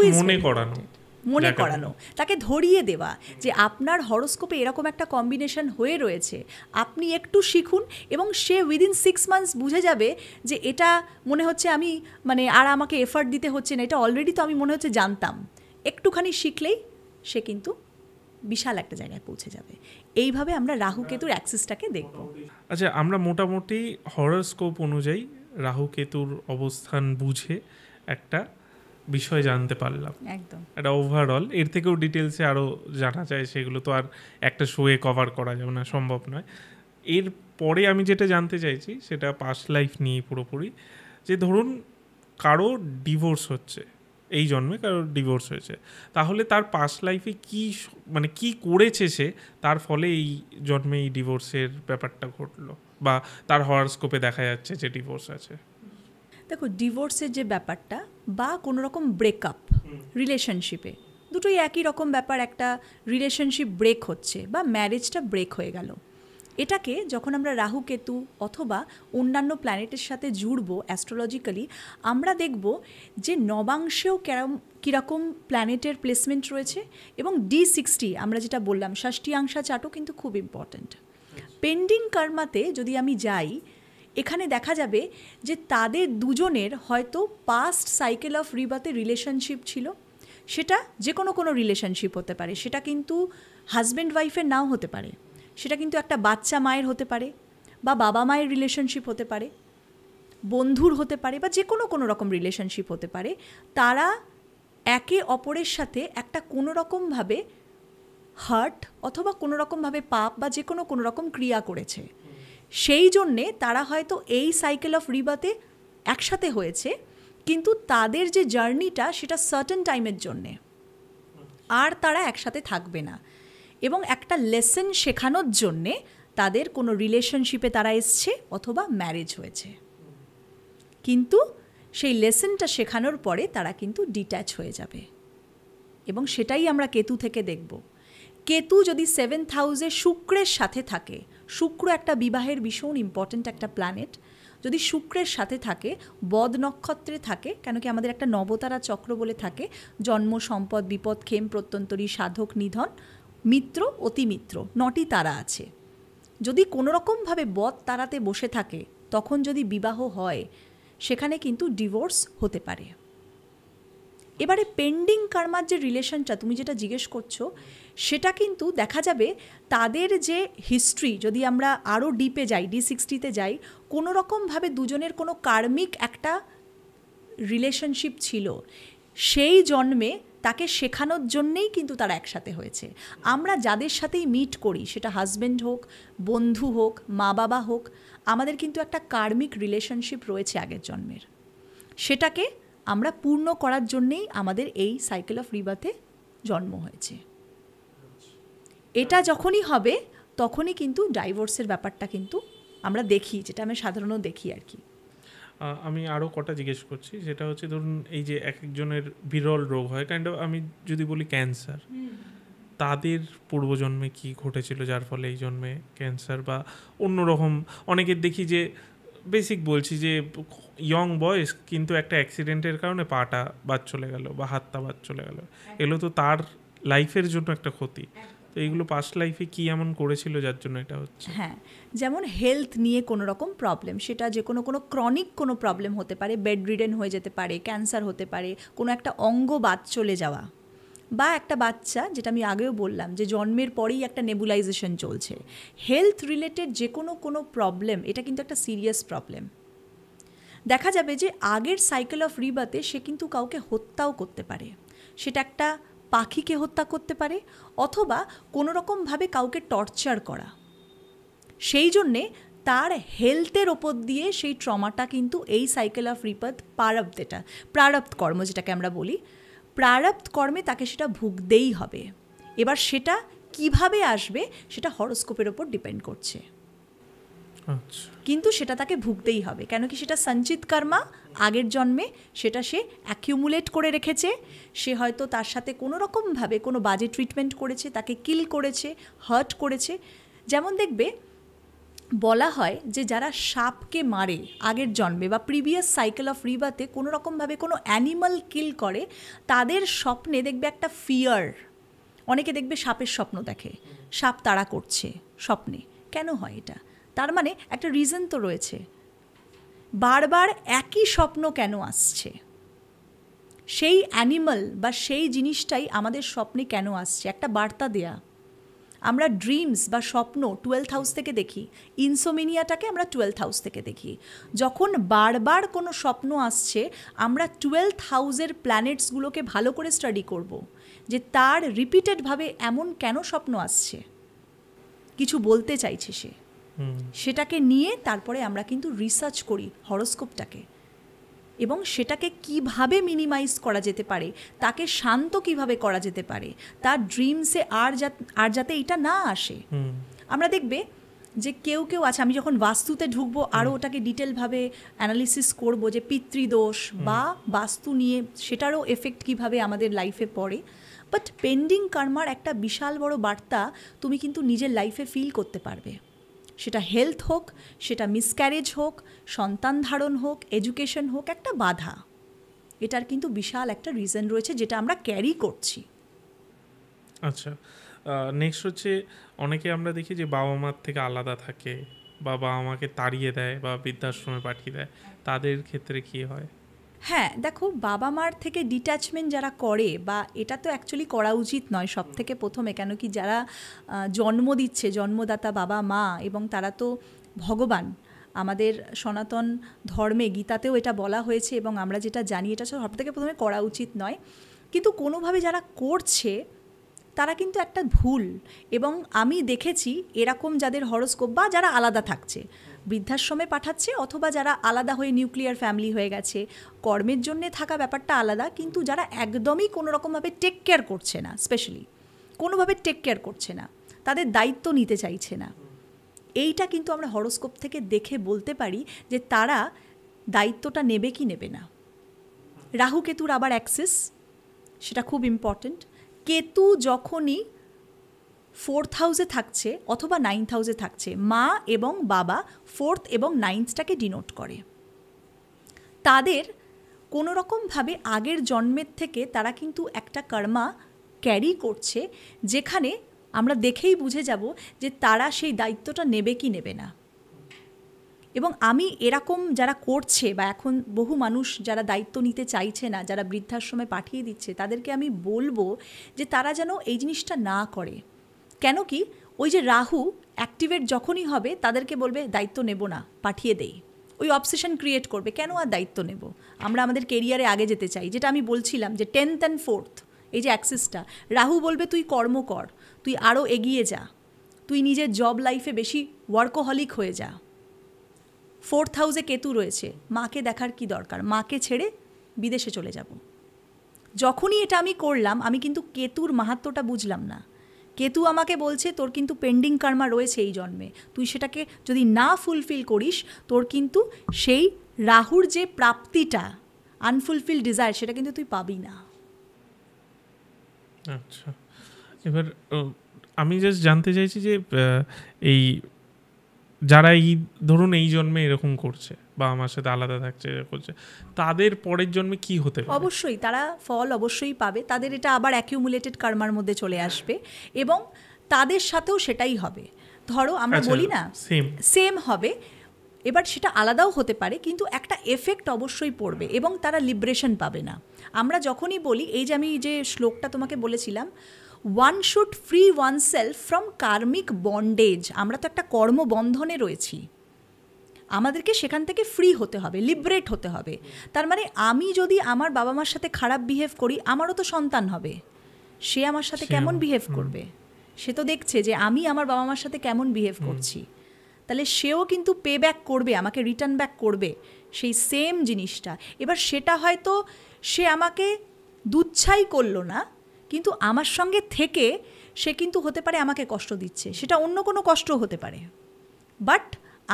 মনে করানো, তাকে ধরিয়ে দেওয়া যে আপনার হরোস্কোপে এরকম একটা কম্বিনেশন হয়ে রয়েছে, আপনি একটু শিখুন, এবং সে উইদিন 6 মান্থস বুঝে যাবে যে এটা মনে হচ্ছে আমি মানে আর আমাকে এফার্ট দিতে হচ্ছে না, এটা অলরেডি তো আমি মনে হচ্ছে জানতাম। একটুখানি শিখলেই সে কিন্তু বিশাল একটা জায়গায় পৌঁছে যাবে। এইভাবে আমরা রাহু কেতুর অ্যাক্সিসটাকে দেখব। আচ্ছা, আমরা মোটামুটি হরোস্কোপ অনুযায়ী রাহু কেতুর অবস্থান বুঝে একটা বিষয় জানতে পারলাম, একদম একটা ওভারঅল। এর থেকেও ডিটেলসে আরও জানা যায়, সেগুলো তো আর একটা শোয়ে কভার করা যাবে না, সম্ভব নয়। এর তারপরে আমি যেটা জানতে চাইছি সেটা পাস্ট লাইফ নিয়ে পুরোপুরি, যে ধরুন কারো ডিভোর্স হচ্ছে, এই জন্মে কারো ডিভোর্স হয়েছে, তাহলে তার পাস্ট লাইফে কী মানে কী করেছে সে, তার ফলে এই জন্মে এই ডিভোর্সের ব্যাপারটা ঘটলো বা তার হরোস্কোপে দেখা যাচ্ছে যে ডিভোর্স আছে। দেখো, ডিভোর্সের যে ব্যাপারটা বা কোনো রকম ব্রেকআপ রিলেশনশিপে, দুটোই একই রকম ব্যাপার। একটা রিলেশনশিপ ব্রেক হচ্ছে বা ম্যারেজটা ব্রেক হয়ে গেল, এটাকে যখন আমরা রাহু কেতু অথবা অন্যান্য প্ল্যানেটের সাথে জুড়বো অ্যাস্ট্রোলজিক্যালি, আমরা দেখব যে নবাংশেও কীরকম প্ল্যানেটের প্লেসমেন্ট রয়েছে, এবং D60 আমরা যেটা বললাম ষষ্ঠীয়াংশা চার্টও কিন্তু খুব ইম্পর্ট্যান্ট। পেন্ডিং কর্মাতে যদি আমি যাই, এখানে দেখা যাবে যে তাদের দুজনের হয়তো পাস্ট সাইকেল অফ রিবার্থে রিলেশনশিপ ছিল। সেটা যে কোনো রিলেশনশিপ হতে পারে, সেটা কিন্তু হাজব্যান্ড ওয়াইফের নাও হতে পারে, সেটা কিন্তু একটা বাচ্চা মায়ের হতে পারে, বা বাবা মায়ের রিলেশনশিপ হতে পারে, বন্ধুর হতে পারে, বা যে কোনো রকম রিলেশনশিপ হতে পারে। তারা একে অপরের সাথে একটা কোনো রকমভাবে হার্ট অথবা কোনো রকমভাবে পাপ বা যে কোনো রকম ক্রিয়া করেছে। সেই জন্যে তারা হয়তো এই সাইকেল অফ রিবার্থে একসাথে হয়েছে, কিন্তু তাদের যে জার্নিটা সেটা সার্টেন টাইমের জন্যে, আর তারা একসাথে থাকবে না। এবং একটা লেসন শেখানোর জন্যে তাদের কোনো রিলেশনশিপে তারা এসছে অথবা ম্যারেজ হয়েছে, কিন্তু সেই লেসনটা শেখানোর পরে তারা কিন্তু ডিট্যাচ হয়ে যাবে। এবং সেটাই আমরা কেতু থেকে দেখব। কেতু যদি 7th হাউসে শুক্রের সাথে থাকে, শুক্র একটা বিবাহের ভীষণ ইম্পর্ট্যান্ট একটা প্ল্যানেট, যদি শুক্রের সাথে থাকে, বদ নক্ষত্রে থাকে, কেন কি আমাদের একটা নবতারা চক্র বলে থাকে, জন্ম, সম্পদ, বিপদ, ক্ষেম, প্রত্যন্তরী, সাধক, নিধন, মিত্র, অতিমিত্র, 9টি তারা আছে। যদি কোনো রকমভাবে বদ তারাতে বসে থাকে, তখন যদি বিবাহ হয়, সেখানে কিন্তু ডিভোর্স হতে পারে। এবারে পেন্ডিং কর্মার যে রিলেশনটা তুমি যেটা জিজ্ঞেস করছো, সেটা কিন্তু দেখা যাবে তাদের যে হিস্ট্রি, যদি আমরা আরও ডিপে যাই, D60-তে যাই, কোনো রকমভাবে দুজনের কোনো কার্মিক একটা রিলেশনশিপ ছিল, সেই জন্মে তাকে শেখানোর জন্যেই কিন্তু তারা একসাথে হয়েছে। আমরা যাদের সাথেই মিট করি, সেটা হাজব্যান্ড হোক, বন্ধু হোক, মা বাবা হোক, আমাদের কিন্তু একটা কার্মিক রিলেশনশিপ রয়েছে আগের জন্মের। সেটাকে আমরা পূর্ণ করার জন্যেই আমাদের এই সাইকেল অফ রিবার্থে জন্ম হয়েছে। এটা যখনই হবে তখনই কিন্তু ডাইভোর্সের ব্যাপারটা কিন্তু আমরা দেখি, যেটা আমি সাধারণত দেখি আর কি। আমি আরও কটা জিজ্ঞেস করছি, সেটা হচ্ছে ধরুন এই যে এক একজনের বিরল রোগ হয়, কাইন্ড অফ আমি যদি বলি ক্যান্সার, তাদের পূর্বজন্মে কি ঘটেছিল যার ফলে এই জন্মে ক্যান্সার, বা অন্যরকম অনেকের দেখি যে বেসিক বলছি যে ইয়ং বয়স কিন্তু একটা অ্যাক্সিডেন্টের কারণে পাটা বাদ চলে গেল বা হাতটা বাদ চলে গেল, এগুলো তো তার লাইফের জন্য একটা ক্ষতি। তো এইগুলো পাস্ট লাইফে কি এমন করেছিল যার জন্য এটা হচ্ছে? হ্যাঁ, যেমন হেলথ নিয়ে কোনো রকম প্রবলেম, সেটা যে কোনো ক্রনিক কোনো প্রবলেম হতে পারে, বেড রিডেন হয়ে যেতে পারে, ক্যান্সার হতে পারে, কোনো একটা অঙ্গ বাদ চলে যাওয়া, বা একটা বাচ্চা, যেটা আমি আগেও বললাম যে জন্মের পরেই একটা নেবুলাইজেশন চলছে। হেলথ রিলেটেড যে কোনো প্রবলেম, এটা কিন্তু একটা সিরিয়াস প্রবলেম। দেখা যাবে যে আগের সাইকেল অফ রিবার্থে সে কিন্তু কাউকে হত্যাও করতে পারে, সেটা একটা পাখিকে হত্যা করতে পারে অথবা কোনো রকমভাবে কাউকে টর্চার করা। সেই জন্যে তার হেলথের ওপর দিয়ে সেই ট্রমাটা কিন্তু এই সাইকেল অফ রিবার্থ প্রারব্ধ কর্ম যেটাকে আমরা বলি, প্রারব্ধ কর্মে তাকে সেটা ভুগতেই হবে। এবার সেটা কিভাবে আসবে সেটা হরোস্কোপের ওপর ডিপেন্ড করছে, কিন্তু সেটা তাকে ভুগতেই হবে। কেন কি সেটা সঞ্চিত কর্মা, আগের জন্মে সেটা সে অ্যাকিউমুলেট করে রেখেছে। সে হয়তো তার সাথে কোনো রকমভাবে কোনো বাজে ট্রিটমেন্ট করেছে, তাকে কিল করেছে, হার্ট করেছে। যেমন দেখবে বলা হয় যে যারা সাপকে মারে আগের জন্মে বা প্রিভিয়াস সাইকেল অফ রিবার্থে কোনো রকমভাবে কোনো অ্যানিমাল কিল করে, তাদের স্বপ্নে দেখবে একটা ফিয়ার। অনেকে দেখবে সাপের স্বপ্ন দেখে, সাপ তাড়া করছে স্বপ্নে। কেন হয় এটা? তার মানে একটা রিজন তো রয়েছে। বারবার একই স্বপ্ন কেন আসছে? সেই অ্যানিমাল বা সেই জিনিসটাই আমাদের স্বপ্নে কেন আসছে, একটা বার্তা দেয়া। আমরা ড্রিমস বা স্বপ্ন 12th হাউস থেকে দেখি, ইনসোমেনিয়াটাকে আমরা 12th হাউস থেকে দেখি। যখন বারবার কোনো স্বপ্ন আসছে, আমরা 12th হাউসের প্ল্যানেটসগুলোকে ভালো করে স্টাডি করব যে তার রিপিটেডভাবে এমন কেন স্বপ্ন আসছে, কিছু বলতে চাইছে সে। সেটাকে নিয়ে তারপরে আমরা কিন্তু রিসার্চ করি হরোস্কোপটাকে, এবং সেটাকে কিভাবে মিনিমাইজ করা যেতে পারে, তাকে শান্ত কিভাবে করা যেতে পারে, তার ড্রিমসে আর যাতে এটা না আসে। আমরা দেখবে যে কেউ কেউ আছে, আমি যখন বাস্তুতে ঢুকবো আরও ওটাকে ডিটেলভাবে অ্যানালিসিস করব যে পিতৃদোষ বা বাস্তু নিয়ে সেটারও এফেক্ট কিভাবে আমাদের লাইফে পড়ে। বাট পেন্ডিং কর্মার একটা বিশাল বড় বার্তা তুমি কিন্তু নিজের লাইফে ফিল করতে পারবে, সেটা হেলথ হোক, সেটা মিসক্যারেজ হোক, সন্তান ধারণ হোক, এডুকেশন হোক, একটা বাধা, এটার কিন্তু বিশাল একটা রিজন রয়েছে যেটা আমরা ক্যারি করছি। আচ্ছা, নেক্সট হচ্ছে অনেকে আমরা দেখি যে বাবা মার থেকে আলাদা থাকে বা বাবা মাকে তাড়িয়ে দেয় বা বৃদ্ধাশ্রমে পাঠিয়ে দেয়, তাদের ক্ষেত্রে কী হয়? হ্যাঁ, দেখো, বাবা মার থেকে ডিট্যাচমেন্ট যারা করে, বা এটা তো অ্যাকচুয়ালি করা উচিত নয় সব থেকে প্রথমে, কেন কি যারা জন্ম দিচ্ছে, জন্মদাতা বাবা মা, এবং তারা তো ভগবান। আমাদের সনাতন ধর্মে গীতাতেও এটা বলা হয়েছে, এবং আমরা যেটা জানি এটা সব থেকে প্রথমে করা উচিত নয়। কিন্তু কোনোভাবে যারা করছে তারা কিন্তু একটা ভুল। এবং আমি দেখেছি এরকম যাদের হরোস্কোপ বা যারা আলাদা থাকছে, বৃদ্ধাশ্রমে পাঠাচ্ছে, অথবা যারা আলাদা হয়ে নিউক্লিয়ার ফ্যামিলি হয়ে গেছে, কর্মের জন্যে থাকা ব্যাপারটা আলাদা, কিন্তু যারা একদমই কোনো রকমভাবে টেক কেয়ার করছে না, স্পেশালি কোনোভাবে টেক কেয়ার করছে না, তাদের দায়িত্ব নিতে চাইছে না, এইটা কিন্তু আমরা হরোস্কোপ থেকে দেখে বলতে পারি যে তারা দায়িত্বটা নেবে কি নেবে না। রাহু কেতুর আবার অ্যাক্সিস, সেটা খুব ইম্পর্ট্যান্ট। কেতু যখনই 4th হাউসে থাকছে অথবা 9th হাউসে থাকছে, মা এবং বাবা 4th এবং 9thটাকে ডিনোট করে। তাদের কোনো রকমভাবে আগের জন্মের থেকে তারা কিন্তু একটা কর্মা ক্যারি করছে, যেখানে আমরা দেখেই বুঝে যাব যে তারা সেই দায়িত্বটা নেবে কি নেবে না। এবং আমি এরকম যারা করছে, বা এখন বহু মানুষ যারা দায়িত্ব নিতে চাইছে না, যারা বৃদ্ধাশ্রমে পাঠিয়ে দিচ্ছে, তাদেরকে আমি বলবো যে তারা যেন এই জিনিসটা না করে। কেন কি, ওই যে রাহু অ্যাক্টিভেট যখনই হবে তাদেরকে বলবে দায়িত্ব নেব না, পাঠিয়ে দেই। ওই অবসেশন ক্রিয়েট করবে, কেন আর দায়িত্ব নেব, আমরা আমাদের কেরিয়ারে আগে যেতে চাই। যেটা আমি বলছিলাম যে 10th and 4th এই যে অ্যাক্সিসটা, রাহু বলবে তুই কর্ম কর, তুই আরও এগিয়ে যা, তুই নিজের জব লাইফে বেশি ওয়ার্কোহলিক হয়ে যা। 4th হাউসে কেতু রয়েছে, মাকে দেখার কি দরকার, মাকে ছেড়ে বিদেশে চলে যাব। যখনই এটা আমি করলাম, আমি কিন্তু কেতুর মাহাত্ম্যটা বুঝলাম না। কেতু আমাকে বলছে তোর কিন্তু পেন্ডিং কর্মা রয়েছে এই জন্মে, তুই সেটাকে যদি না ফুলফিল করিস, তোর কিন্তু সেই রাহুর যে প্রাপ্তিটা, আনফুলফিল ডিজায়ার, সেটা কিন্তু তুই পাবি না। আচ্ছা, এবার আমি জাস্ট জানতে চাইছি যে এই যারা এই ধরুন এই জন্মে এরকম করছে বা আমার সাথে আলাদা থাকছে করছে, তাদের পরের জন্মে কি হতে পারে? অবশ্যই তারা ফল অবশ্যই পাবে, তাদের এটা আবার অ্যাকিউমুলেটেড কর্মার মধ্যে চলে আসবে, এবং তাদের সাথেও সেটাই হবে। ধরো আমরা বলি না সেম হবে, এবার সেটা আলাদাও হতে পারে, কিন্তু একটা এফেক্ট অবশ্যই পড়বে এবং তারা লিবারেশন পাবে না। আমরা যখনই বলি, এই যে আমি যে শ্লোকটা তোমাকে বলেছিলাম, one should free one self from karmic bondage, আমরা তো একটা কর্মবন্ধনে রয়েছি, আমাদেরকে সেখান থেকে ফ্রি হতে হবে, লিবারেট হতে হবে। তার মানে আমি যদি আমার বাবা মার সাথে খারাপ বিহেভ করি, আমারও তো সন্তান হবে, সে আমার সাথে কেমন বিহেভ করবে, সে তো দেখছে যে আমি আমার বাবা মার সাথে কেমন বিহেভ করছি, তাহলে সেও কিন্তু পে ব্যাক করবে, আমাকে রিটার্ন ব্যাক করবে সেই সেম জিনিসটা। এবার সেটা হয়তো সে আমাকে দুচ্ছাই করলো না, কিন্তু আমার সঙ্গে থেকে সে কিন্তু হতে পারে আমাকে কষ্ট দিচ্ছে, সেটা অন্য কোনো কষ্টও হতে পারে, বাট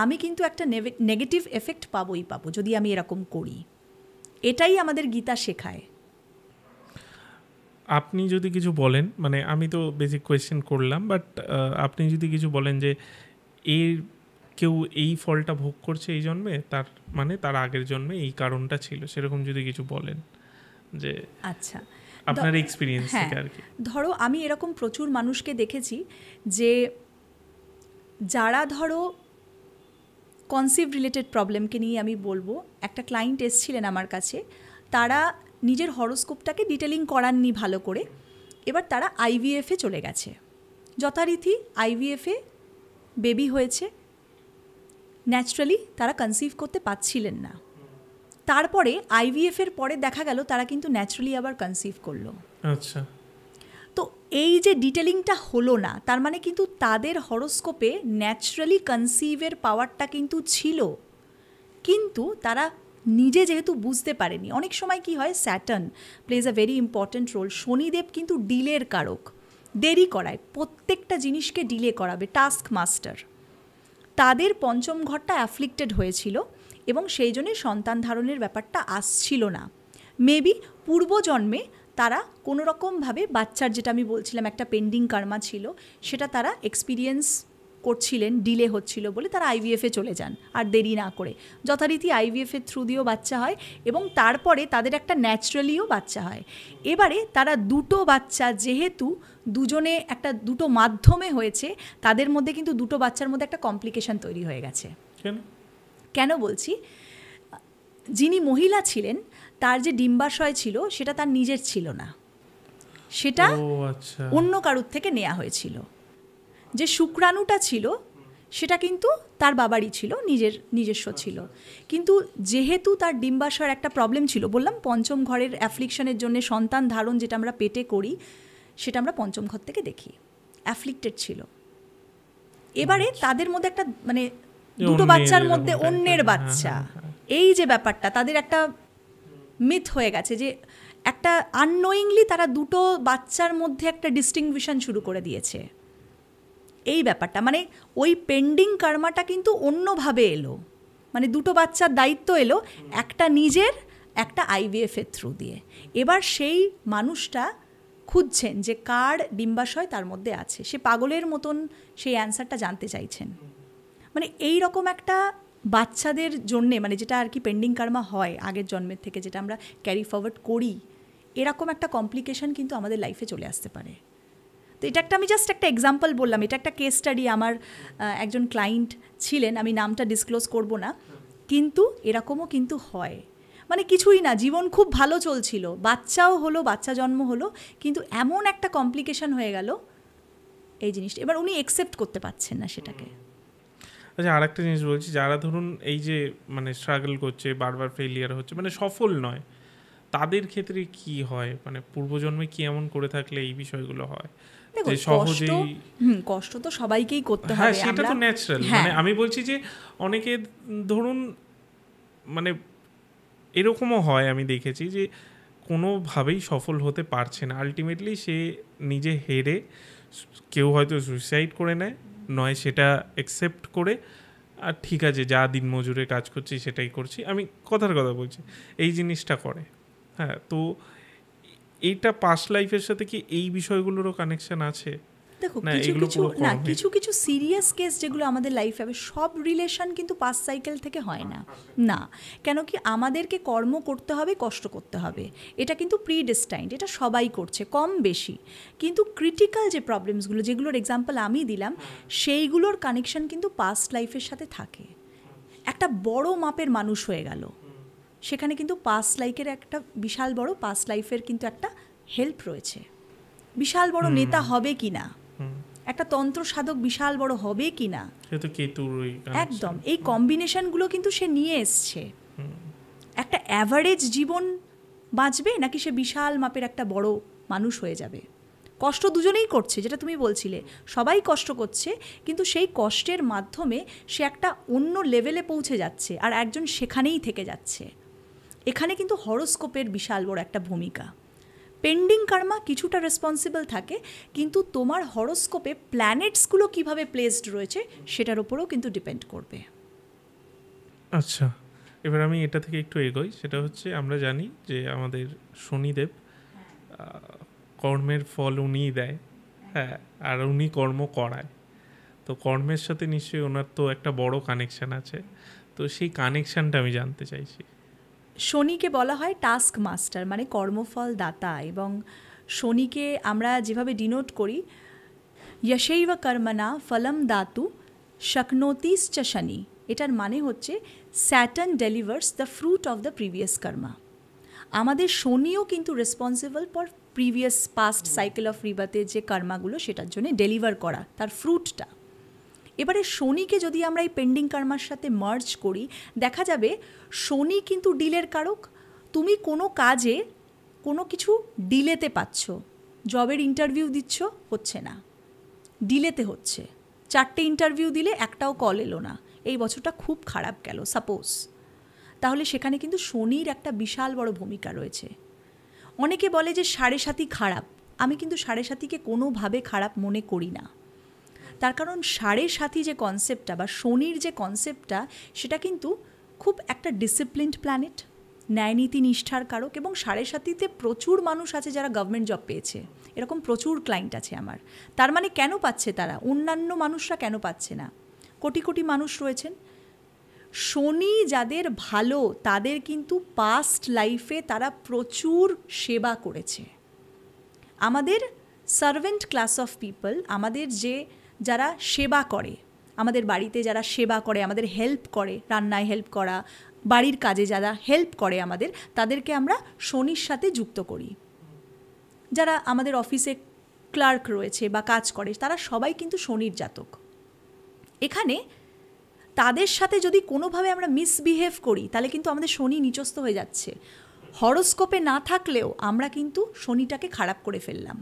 আমি কিন্তু একটা নেগেটিভ এফেক্ট পাবোই পাবো যদি আমি এরকম করি। এটাই আমাদের গীতা শেখায়। আপনি যদি কিছু বলেন, মানে আমি তো বেসিক কোয়েশ্চেন করলাম, বাট আপনি যদি কিছু বলেন যে এর কেউ এই ফলটা ভোগ করছে এই জন্মে, তার মানে তার আগের জন্মে এই কারণটা ছিল, সেরকম যদি কিছু বলেন যে আচ্ছা আপনার এক্সপিরিয়েন্স থেকে আর কি। ধরো আমি এরকম প্রচুর মানুষকে দেখেছি যে যারা ধরো কনসিভ রিলেটেড প্রবলেমকে নিয়ে আমি বলবো, একটা ক্লায়েন্ট এসছিলেন আমার কাছে, তারা নিজের হরোস্কোপটাকে ডিটেলিং করাননি ভালো করে, এবার তারা আইভিএফে চলে গেছে, যথারীতি আইভিএফে বেবি হয়েছে, ন্যাচারালি তারা কনসিভ করতে পারছিলেন না, তারপরে আইভিএফের পরে দেখা গেল তারা কিন্তু ন্যাচারালি আবার কনসিভ করলো। আচ্ছা, তো এই যে ডিটেলিংটা হলো না, তার মানে কিন্তু তাদের হরোস্কোপে ন্যাচারালি কনসিভের পাওয়ারটা কিন্তু ছিল, কিন্তু তারা নিজে যেহেতু বুঝতে পারেনি। অনেক সময় কি হয়, Saturn plays a very important role. Shanidev কিন্তু ডিলের কারক, দেরি করায়, প্রত্যেকটা জিনিসকে ডিলে করাবে, টাস্ক মাস্টার। তাদের পঞ্চম ঘরটা অ্যাফ্লিক্টেড হয়েছিল এবং সেই জন্যে সন্তান ধারণের ব্যাপারটা আসছিল না। মেবি পূর্বজন্মে তারা কোনো রকমভাবে বাচ্চার, যেটা আমি বলছিলাম একটা পেন্ডিং কার্মা ছিল, সেটা তারা এক্সপিরিয়েন্স করছিলেন, ডিলে হচ্ছিল বলে তারা আইভিএফে চলে যান আর দেরি না করে। যথারীতি আইভিএফের থ্রু দিয়েও বাচ্চা হয় এবং তারপরে তাদের একটা ন্যাচারালিও বাচ্চা হয়। এবারে তারা দুটো বাচ্চা, যেহেতু দুজনে একটা দুটো মাধ্যমে হয়েছে, তাদের মধ্যে কিন্তু দুটো বাচ্চার মধ্যে একটা কমপ্লিকেশন তৈরি হয়ে গেছে। কেন বলছি, যিনি মহিলা ছিলেন তার যে ডিম্বাশয় ছিল সেটা তার নিজের ছিল না, সেটা অন্য কারুর থেকে নেওয়া হয়েছিল। যে শুক্রাণুটা ছিল সেটা কিন্তু তার বাবারই ছিল, নিজস্ব ছিল। কিন্তু যেহেতু তার ডিম্বাশয়ের একটা প্রবলেম ছিল, বললাম পঞ্চম ঘরের অ্যাফ্লিকশনের জন্য সন্তান ধারণ যেটা আমরা পেটে করি সেটা আমরা পঞ্চম ঘর থেকে দেখি, অ্যাফ্লিক্টেড ছিল। এবারে তাদের মধ্যে একটা মানে দুটো বাচ্চার মধ্যে অন্যের বাচ্চা, এই যে ব্যাপারটা তাদের একটা মিথ হয়ে গেছে, যে একটা আননোয়িংলি তারা দুটো বাচ্চার মধ্যে একটা ডিস্টিংগুইশন শুরু করে দিয়েছে। এই ব্যাপারটা মানে ওই পেন্ডিং কর্মাটা কিন্তু অন্যভাবে এলো, মানে দুটো বাচ্চার দায়িত্ব এলো, একটা নিজের, একটা আইভিএফের থ্রু দিয়ে। এবার সেই মানুষটা খুঁজছেন যে কার ডিম্বাশয় তার মধ্যে আছে, সে পাগলের মতন সেই অ্যান্সারটা জানতে চাইছেন। মানে এই রকম একটা বাচ্চাদের জন্যে, মানে যেটা আর কি পেন্ডিং কর্মা হয় আগের জন্মের থেকে, যেটা আমরা ক্যারি ফরওয়ার্ড করি, এরকম একটা কমপ্লিকেশন কিন্তু আমাদের লাইফে চলে আসতে পারে। তো এটা একটা, আমি জাস্ট একটা এক্সাম্পল বললাম, এটা একটা কেস স্টাডি। আমার একজন ক্লায়েন্ট ছিলেন, আমি নামটা ডিসক্লোজ করব না, কিন্তু এরকমও কিন্তু হয়। মানে কিছুই না, জীবন খুব ভালো চলছিল, বাচ্চাও হলো, বাচ্চা জন্ম হলো, কিন্তু এমন একটা কমপ্লিকেশন হয়ে গেল এই জিনিসটা, এবার উনি অ্যাকসেপ্ট করতে পারছেন না সেটাকে। আচ্ছা, আর একটা জিনিস বলছি, যারা ধরুন এই যে মানে স্ট্রাগল করছে, বারবার ফেলিয়ার হচ্ছে, মানে সফল নয়, তাদের ক্ষেত্রে কি হয়? মানে পূর্বজন্মে কি এমন করে থাকলে এই বিষয়গুলো হয়? যে সহজেই কষ্ট তো সবাইকেই করতে হবে, হ্যাঁ সেটা তো ন্যাচারাল। মানে আমি বলছি যে অনেকে ধরুন মানে এরকমও হয়, আমি দেখেছি যে কোনোভাবেই সফল হতে পারছে না, আলটিমেটলি সে নিজে হেরে, কেউ হয়তো সুইসাইড করে নেয়, নয় সেটা অ্যাকসেপ্ট করে আর ঠিক আছে যা দিন মজুরে কাজ করছি সেটাই করছি, আমি কথার কথা বলছি, এই জিনিসটা করে। হ্যাঁ, তো এইটা পাস্ট লাইফের সাথে কি এই বিষয়গুলোরও কানেকশন আছে? দেখো কিছু কিছু সিরিয়াস কেস যেগুলো আমাদের লাইফে হবে, সব রিলেশন কিন্তু পাস্ট সাইকেল থেকে হয় না। না, কেন কি আমাদেরকে কর্ম করতে হবে, কষ্ট করতে হবে, এটা কিন্তু প্রিডেস্টাইন্ড, এটা সবাই করছে কম বেশি। কিন্তু ক্রিটিক্যাল যে প্রবলেমসগুলো, যেগুলোর এক্সাম্পল আমি দিলাম, সেইগুলোর কানেকশন কিন্তু পাস্ট লাইফের সাথে থাকে। একটা বড় মাপের মানুষ হয়ে গেল, সেখানে কিন্তু পাস্ট লাইফের একটা বিশাল বড় পাস্ট লাইফের কিন্তু একটা হেল্প রয়েছে। বিশাল বড় নেতা হবে কি না, একটা তন্ত্র সাধক বিশাল বড় হবে কি না, একদম এই কম্বিনেশনগুলো কিন্তু সে নিয়ে এসছে। একটা অ্যাভারেজ জীবন বাঁচবে নাকি সে বিশাল মাপের একটা বড় মানুষ হয়ে যাবে? কষ্ট দুজনেই করছে, যেটা তুমি বলছিলে, সবাই কষ্ট করছে, কিন্তু সেই কষ্টের মাধ্যমে সে একটা অন্য লেভেলে পৌঁছে যাচ্ছে, আর একজন সেখানেই থেকে যাচ্ছে। এখানে কিন্তু হরোস্কোপের বিশাল বড় একটা ভূমিকা। পেন্ডিং কর্মা কিছুটা রেসপন্সিবল থাকে, কিন্তু তোমার হরোস্কোপে প্ল্যানেটসগুলো কিভাবে প্লেসড রয়েছে সেটার উপরেও কিন্তু ডিপেন্ড করবে। আচ্ছা, এবার আমি এটা থেকে একটু এগোই। সেটা হচ্ছে আমরা জানি যে আমাদের শনিদেব কর্মের ফল উনিই দেয়, হ্যাঁ, আর উনি কর্ম করায়। তো কর্মের সাথে নিশ্চয়ই ওনার তো একটা বড় কানেকশান আছে, তো সেই কানেকশানটা আমি জানতে চাইছি। শনিকে বলা হয় টাস্ক মাস্টার, মানে কর্মফল দাতা, এবং শনিকে আমরা যেভাবে ডিনোট করি, যশৈব কর্মণা ফলম দাতু শক্নোতিশ্চ শনি, এটার মানে হচ্ছে Saturn delivers the fruit of the previous karma. আমাদের শনিও কিন্তু responsible for previous past cycle of রিবার্থের যে কর্মাগুলো, সেটার জন্য ডেলিভার করা তার ফ্রুটটা। এবারে শনিকে যদি আমরা এই পেন্ডিং কর্মার সাথে মার্জ করি, দেখা যাবে শনি কিন্তু ডিলের কারক। তুমি কোনো কাজে কোনো কিছু ডিলেতে পাচ্ছ, জবের ইন্টারভিউ দিচ্ছ, হচ্ছে না, ডিলেতে হচ্ছে, 4টে ইন্টারভিউ দিলে একটাও কল এলো না, এই বছরটা খুব খারাপ গেল সাপোজ, তাহলে সেখানে কিন্তু শনির একটা বিশাল বড় ভূমিকা রয়েছে। অনেকে বলে যে 7.5 খারাপ, আমি কিন্তু 7.5কে কোনোভাবে খারাপ মনে করি না। তার কারণ 7.5 যে কনসেপ্টটা বা শনির যে কনসেপ্টটা, সেটা কিন্তু খুব একটা ডিসিপ্লিনড প্ল্যানেট, ন্যায়নীতি নিষ্ঠার কারক, এবং 7.5তে প্রচুর মানুষ আছে যারা গভর্নমেন্ট জব পেয়েছে, এরকম প্রচুর ক্লায়েন্ট আছে আমার। তার মানে কেন পাচ্ছে তারা, অন্যান্য মানুষরা কেন পাচ্ছে না? কোটি কোটি মানুষ রয়েছেন। শনি যাদের ভালো, তাদের কিন্তু পাস্ট লাইফে তারা প্রচুর সেবা করেছে। আমাদের সার্ভেন্ট ক্লাস অফ পিপল, আমাদের যারা সেবা করে, আমাদের বাড়িতে যারা সেবা করে, আমাদের হেল্প করে, রান্নায় হেল্প করা, বাড়ির কাজে যারা হেল্প করে আমাদের, তাদেরকে আমরা শনির সাথে যুক্ত করি। যারা আমাদের অফিসে ক্লার্ক রয়েছে বা কাজ করে, তারা সবাই কিন্তু শনির জাতক। এখানে তাদের সাথে যদি কোনোভাবে আমরা মিসবিহেভ করি, তাহলে কিন্তু আমাদের শনি নিচস্থ হয়ে যাচ্ছে। হরোস্কোপে না থাকলেও আমরা কিন্তু শনিটাকে খারাপ করে ফেললাম